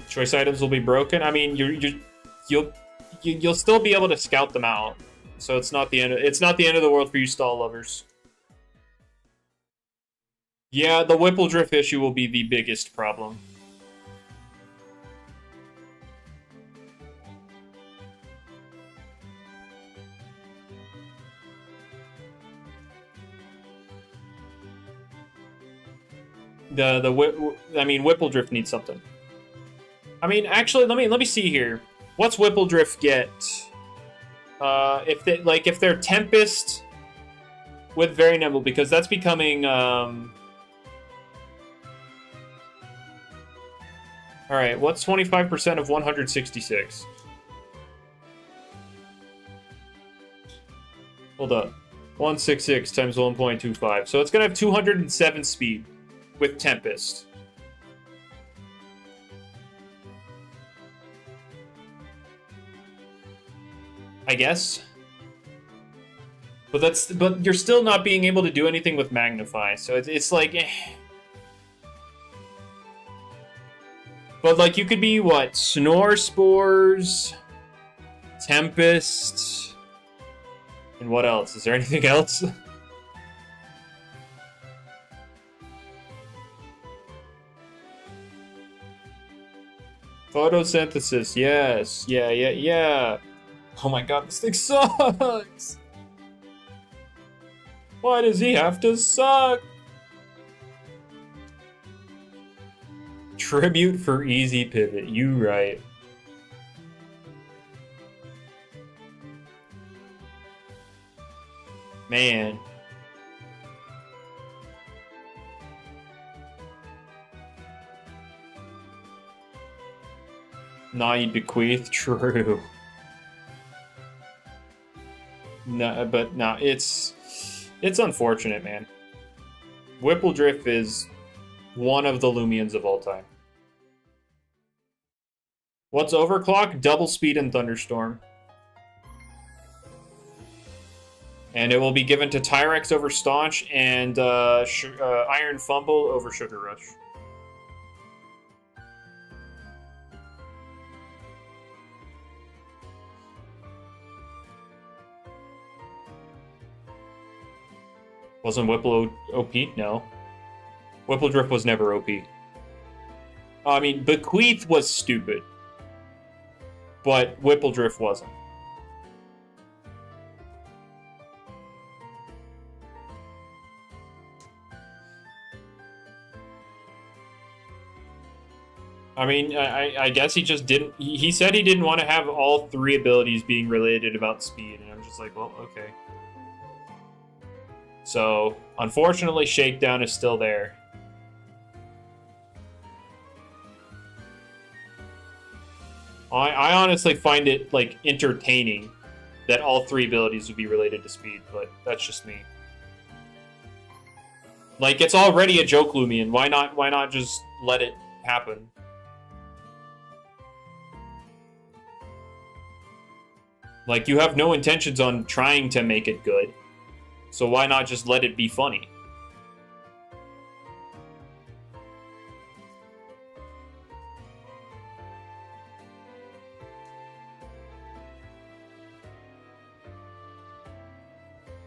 Choice items will be broken. I mean, you'll still be able to scout them out, so it's not the end. It's not the end of the world for you stall lovers. Yeah, the Whipple Drift issue will be the biggest problem. I mean, Whipple Drift needs something. I mean, actually, let me see here. What's Whipple Drift get? If they're Tempest with Very Nimble, because that's becoming all right, what's 25% of 166? Hold up. 166 times 1.25. So it's gonna have 207 speed with Tempest. I guess. But you're still not being able to do anything with Magnify, so it's like But like you could be what? Snore Spores, Tempest, and what else? Is there anything else? Photosynthesis, yes. Yeah. Oh my god, this thing sucks! Why does he have to suck? Tribute for easy pivot, you right. Man. Nine bequeath, true. No, but no, it's unfortunate, man. Whipple Drift is one of the Loomians of all time. What's Overclock? Double speed and Thunderstorm. And it will be given to Tyrex over Staunch and Iron Fumble over Sugar Rush. Wasn't Whipple OP? No. Whipple Drift was never OP. I mean, Bequeath was stupid. But Whipple Drift wasn't. I mean, I guess he just didn't... He said he didn't want to have all three abilities being related about speed. And I'm just like, well, okay. So, unfortunately, Shakedown is still there. I honestly find it, like, entertaining that all three abilities would be related to speed, but that's just me. Like, it's already a joke, Loomian. Why not just let it happen? Like, you have no intentions on trying to make it good. So why not just let it be funny?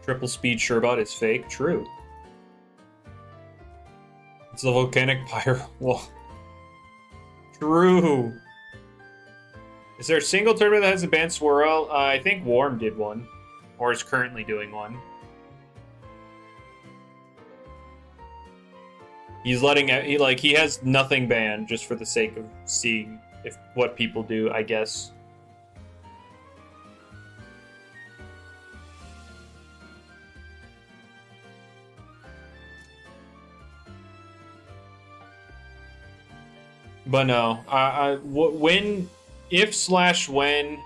Triple speed Sherbot is fake. True. It's a volcanic pyro wall. True. Is there a single tournament that has a banned swirl? I think Warm did one. Or is currently doing one. He's letting out, he has nothing banned just for the sake of seeing what people do, I guess. But no, if/when.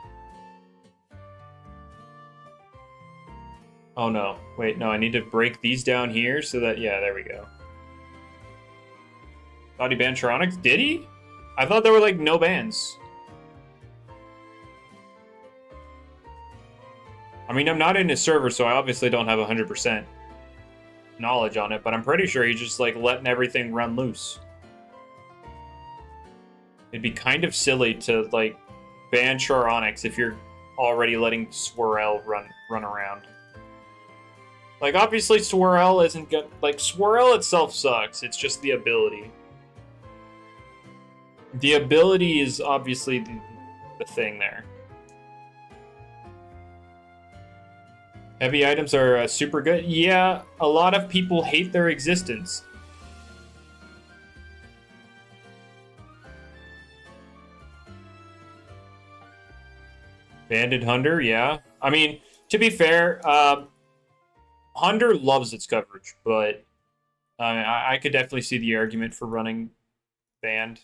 Oh no, wait, no, I need to break these down here so that, yeah, there we go. Thought he banned Charonics? Did he? I thought there were, like, no bans. I mean, I'm not in his server, so I obviously don't have 100% knowledge on it, but I'm pretty sure he's just, like, letting everything run loose. It'd be kind of silly to, like, ban Charonyx if you're already letting Swirl run around. Like, obviously, Swirl isn't good. Like, Swirl itself sucks. It's just the ability. The ability is obviously the thing there. Heavy items are super good. Yeah, a lot of people hate their existence. Banded Hunter, yeah. I mean, to be fair, Hunter loves its coverage, but I could definitely see the argument for running Band.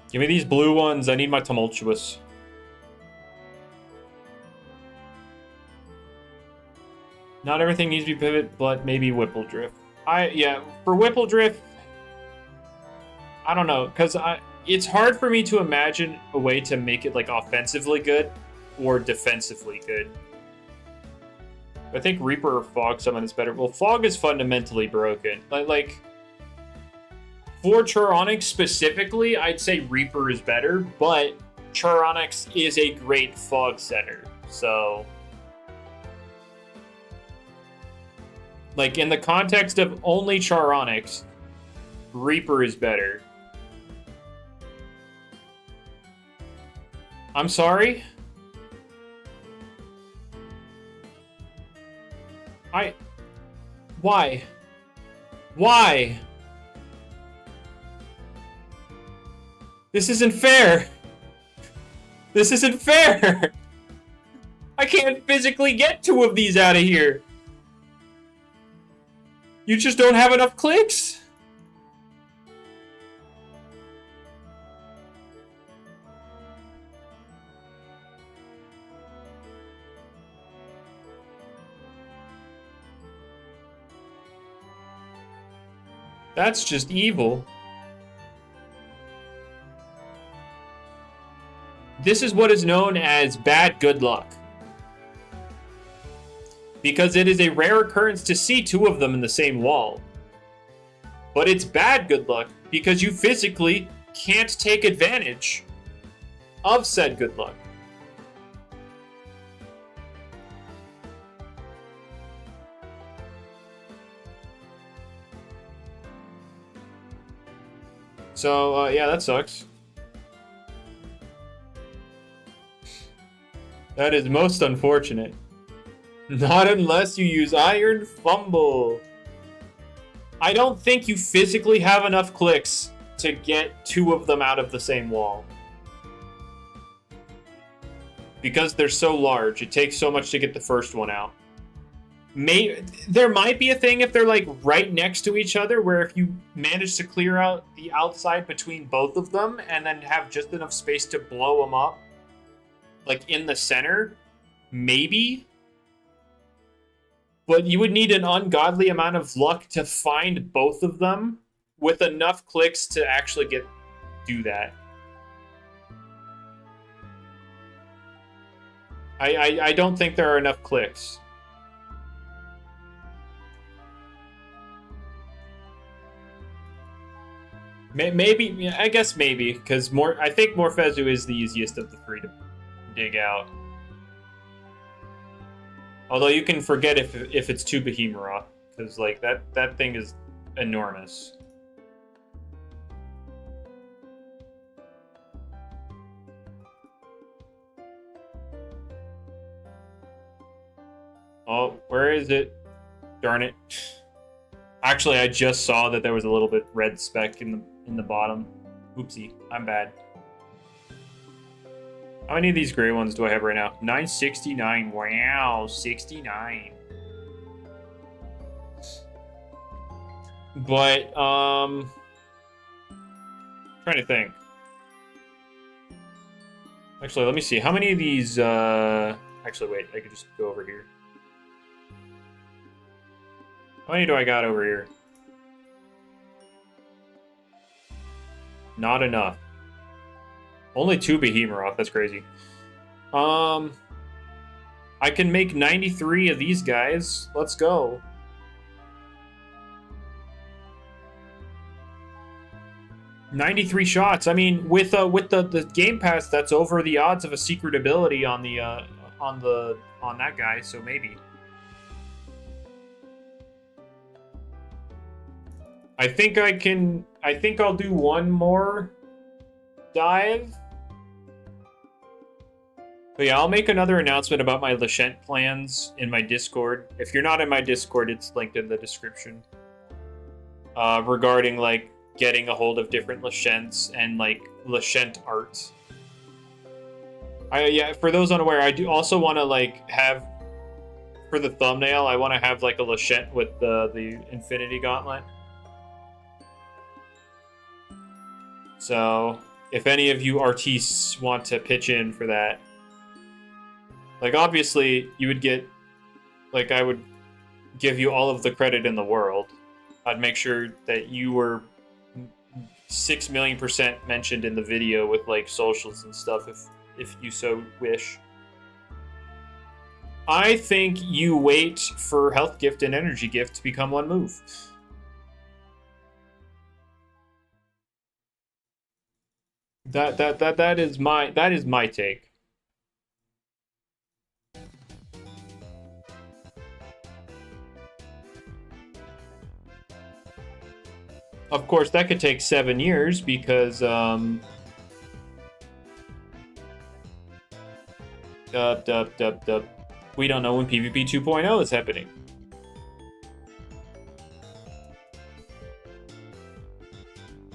Give me these blue ones. I need my Tumultuous. Not everything needs to be pivot, but maybe Whipple Drift. Yeah, for Whipple Drift, I don't know, because it's hard for me to imagine a way to make it like offensively good or defensively good. I think Reaper or Fog Summon is better. Well, Fog is fundamentally broken. Like for Charonyx specifically, I'd say Reaper is better, but Charonyx is a great Fog setter, so... Like, in the context of only Charonyx, Reaper is better. I'm sorry? Why? Why? This isn't fair! This isn't fair! I can't physically get 2 of these out of here! You just don't have enough clicks? That's just evil. This is what is known as bad good luck. Because it is a rare occurrence to see 2 of them in the same wall. But it's bad good luck because you physically can't take advantage of said good luck. So, yeah, that sucks. That is most unfortunate. Not unless you use Iron Fumble. I don't think you physically have enough clicks to get 2 of them out of the same wall. Because they're so large, it takes so much to get the first one out. There might be a thing if they're like right next to each other, where if you manage to clear out the outside between both of them and then have just enough space to blow them up, like in the center, maybe. But you would need an ungodly amount of luck to find both of them with enough clicks to actually do that. I don't think there are enough clicks. Maybe, I guess maybe, because I think Morphezu is the easiest of the 3 to dig out. Although you can forget if it's 2 Behemoth, because like that thing is enormous. Oh, where is it? Darn it. Actually, I just saw that there was a little bit red speck in the bottom. Oopsie, I'm bad. How many of these gray ones do I have right now? 969. Wow, 69. But, trying to think. Actually, let me see. How many of these, I Actually, wait, I could just go over here. How many do I got over here? Not enough. Only 2 Behemoth, that's crazy. I can make 93 of these guys. Let's go. $93 shots. I mean, with the Game Pass, that's over the odds of a secret ability on that guy. So maybe. I think I can. I think I'll do one more dive. But yeah, I'll make another announcement about my Leshent plans in my Discord. If you're not in my Discord, it's linked in the description. Regarding like getting a hold of different Leshents and like Leshent art. Yeah, for those unaware, I do also want to like have for the thumbnail. I want to have like a Leshent with the Infinity Gauntlet. So if any of you artistes want to pitch in for that. Like, obviously, you would get, like, I would give you all of the credit in the world. I'd make sure that you were 6 million% mentioned in the video with, like, socials and stuff if you so wish. I think you wait for Health Gift and Energy Gift to become one move. That is my take. Of course, that could take 7 years because, we don't know when PvP 2.0 is happening.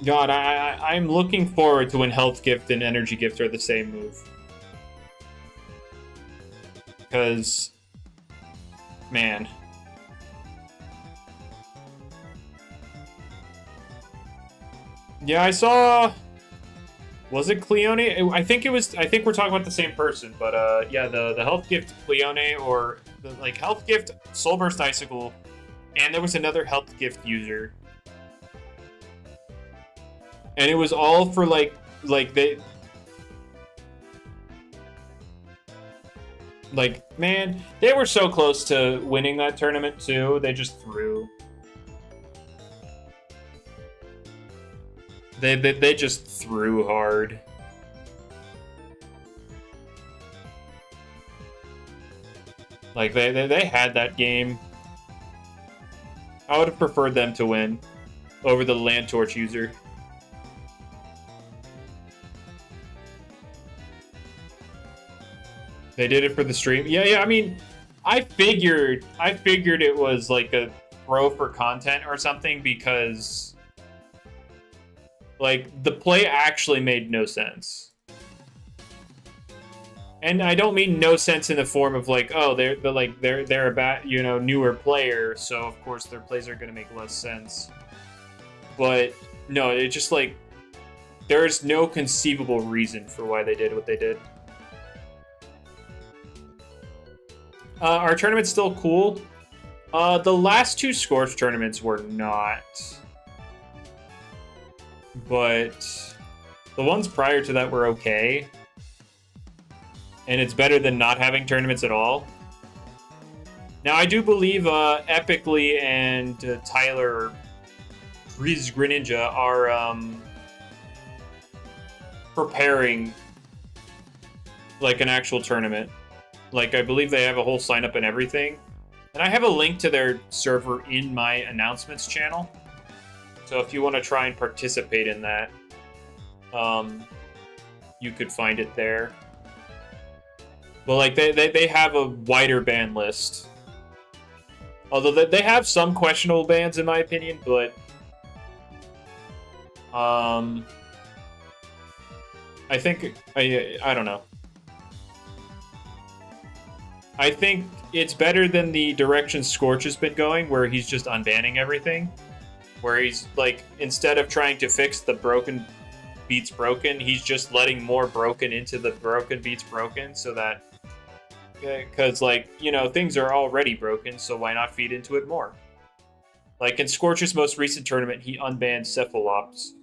God, I'm looking forward to when Health Gift and Energy Gift are the same move. Because, man... Yeah, I saw... Was it Cleone? I think we're talking about the same person, but yeah, the Health Gift Cleone or the like Health Gift Soulburst Icicle, and there was another Health Gift user. And it was all for like they... Like, man, they were so close to winning that tournament too. They just threw. They just threw hard. Like, they had that game. I would have preferred them to win over the Land Torch user. They did it for the stream. Yeah, I mean, I figured it was like a throw for content or something because... Like, the play actually made no sense. And I don't mean no sense in the form of like, oh, they're a bad, you know, newer player, so of course their plays are gonna make less sense. But no, it just like there's no conceivable reason for why they did what they did. Our tournament's still cool. The last 2 Scorch tournaments were not. But the ones prior to that were okay. And it's better than not having tournaments at all. Now, I do believe Epically and Tyler Riz Greninja are preparing like an actual tournament. Like, I believe they have a whole sign-up and everything. And I have a link to their server in my announcements channel. So if you want to try and participate in that, you could find it there. But like they have a wider ban list. Although they have some questionable bans in my opinion, but I think I don't know. I think it's better than the direction Scorch has been going, where he's just unbanning everything. Where he's, like, instead of trying to fix the broken beats broken, he's just letting more broken into the broken beats broken, so that Because, like, you know, things are already broken, so why not feed into it more? Like, in Scorch's most recent tournament, he unbanned Cephalops.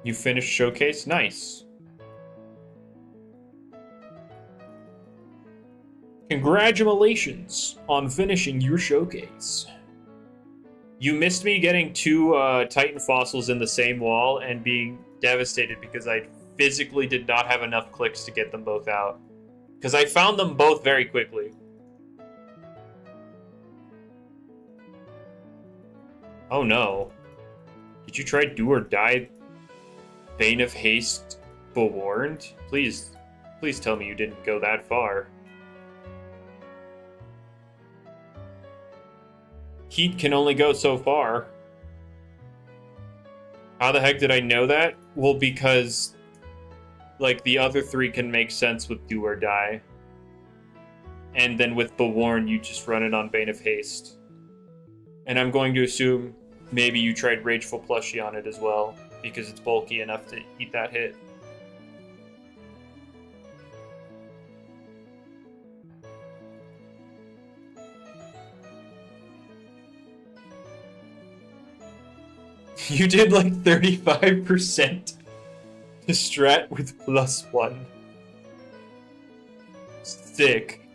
You finished Showcase? Nice. Congratulations on finishing your Showcase. You missed me getting 2 Titan fossils in the same wall and being devastated because I physically did not have enough clicks to get them both out. Because I found them both very quickly. Oh no. Did you try Do or Die Bane of Haste Bewarned? Please tell me you didn't go that far. Heat can only go so far. How the heck did I know that? Well, because, like, the other 3 can make sense with Do or Die. And then with Bewarn, you just run it on Bane of Haste. And I'm going to assume maybe you tried Rageful Plushie on it as well, because it's bulky enough to eat that hit. You did like 35% to strat with +1. Sick.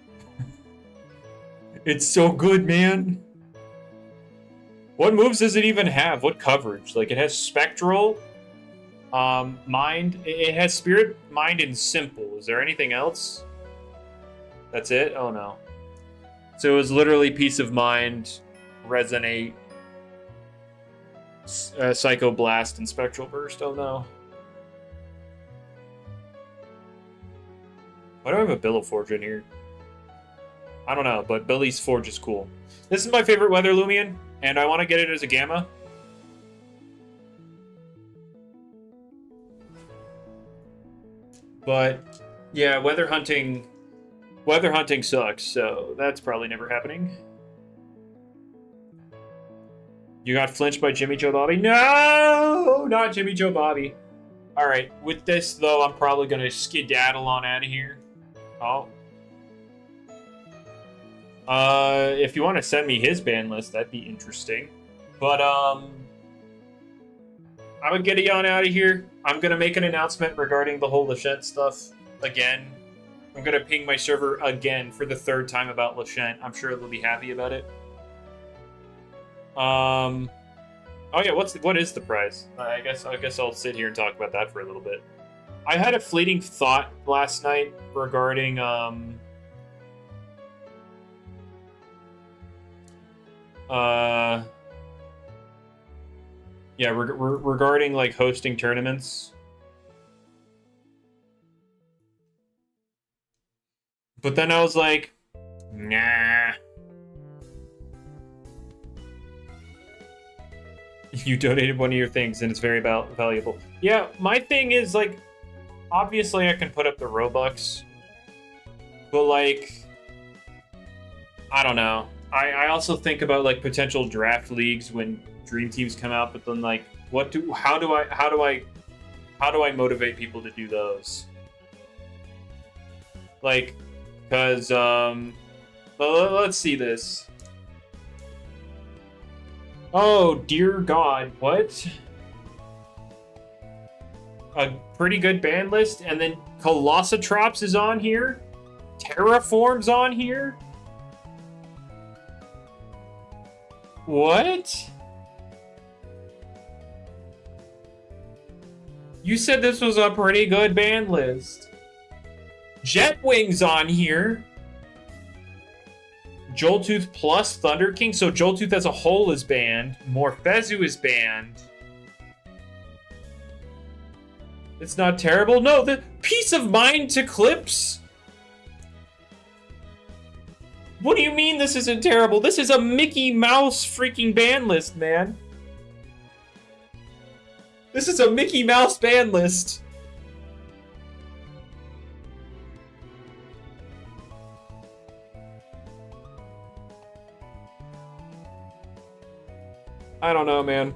It's so good, man. What moves does it even have? What coverage? Like, it has Spectral, Mind. It has Spirit, Mind, and Simple. Is there anything else? That's it? Oh, no. So it was literally Peace of Mind, Resonate, Psycho Blast, and Spectral Burst. Oh, no. Why do I have a Billow Forge in here? I don't know, but Billy's Forge is cool. This is my favorite Weather Loomian, and I want to get it as a Gamma. But, yeah, Weather hunting sucks, so that's probably never happening. You got flinched by Jimmy Joe Bobby? No! Not Jimmy Joe Bobby. Alright, with this, though, I'm probably going to skedaddle on out of here. Oh. If you want to send me his ban list, that'd be interesting. But, I would get on out of here. I'm going to make an announcement regarding the whole Leshent stuff again. I'm going to ping my server again for the 3rd time about Leshent. I'm sure they'll be happy about it. Oh yeah, what is the prize? I guess I'll sit here and talk about that for a little bit. I had a fleeting thought last night regarding regarding like hosting tournaments. But then I was like, nah. You donated one of your things, and it's very valuable. Yeah, my thing is, like, obviously I can put up the Robux, but, like, I don't know. I also think about, like, potential draft leagues when dream teams come out, but then, like, how do I motivate people to do those? Like, because, let's see this. Oh, dear God, what? A pretty good ban list, and then Colossotrops is on here? Terraform's on here? What? You said this was a pretty good ban list. Jetwing's on here. Joltooth plus Thunder King. So Joltooth as a whole is banned. Morphezu is banned. It's not terrible. No, the Peace of Mind to Clips. What do you mean this isn't terrible? This is a Mickey Mouse freaking ban list, man. This is a Mickey Mouse ban list. I don't know, man.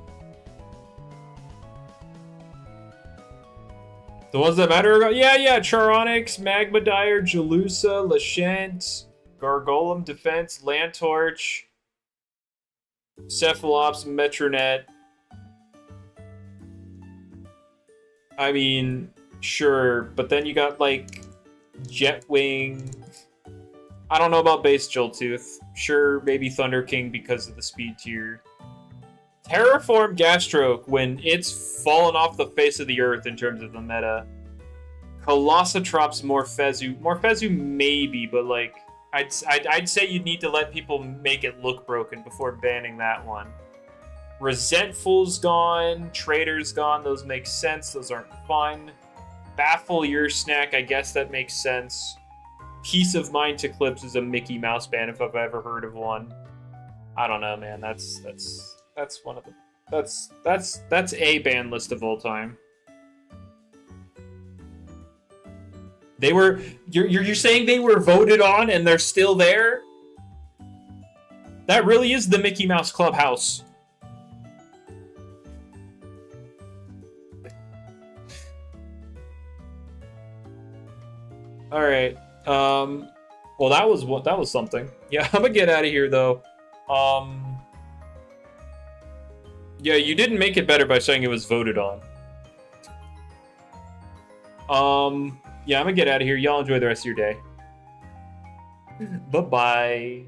The ones that matter are... Yeah, Charonix, Magmadire, Jalusa, Leshent, Gargolem Defense, Lantorch, Cephalops, Metronet. I mean, sure, but then you got, like, Jetwing. I don't know about base Joltooth. Sure, maybe Thunder King because of the speed tier. Terraform Gastroke when it's fallen off the face of the earth in terms of the meta. Colossotrops Morphezu. Morphezu maybe, but like I'd say you'd need to let people make it look broken before banning that one. Resentful's gone, Trader's gone, those make sense, those aren't fun. Baffle Your Snack, I guess that makes sense. Peace of Mind to Clips is a Mickey Mouse ban if I've ever heard of one. I don't know, man. That's one of the that's a ban list of all time. They were you're saying they were voted on and they're still there? That really is the Mickey Mouse Clubhouse. All right. Well, that was something. Yeah, I'm gonna get out of here though. Yeah, you didn't make it better by saying it was voted on. Yeah, I'm gonna get out of here. Y'all enjoy the rest of your day. Bye-bye.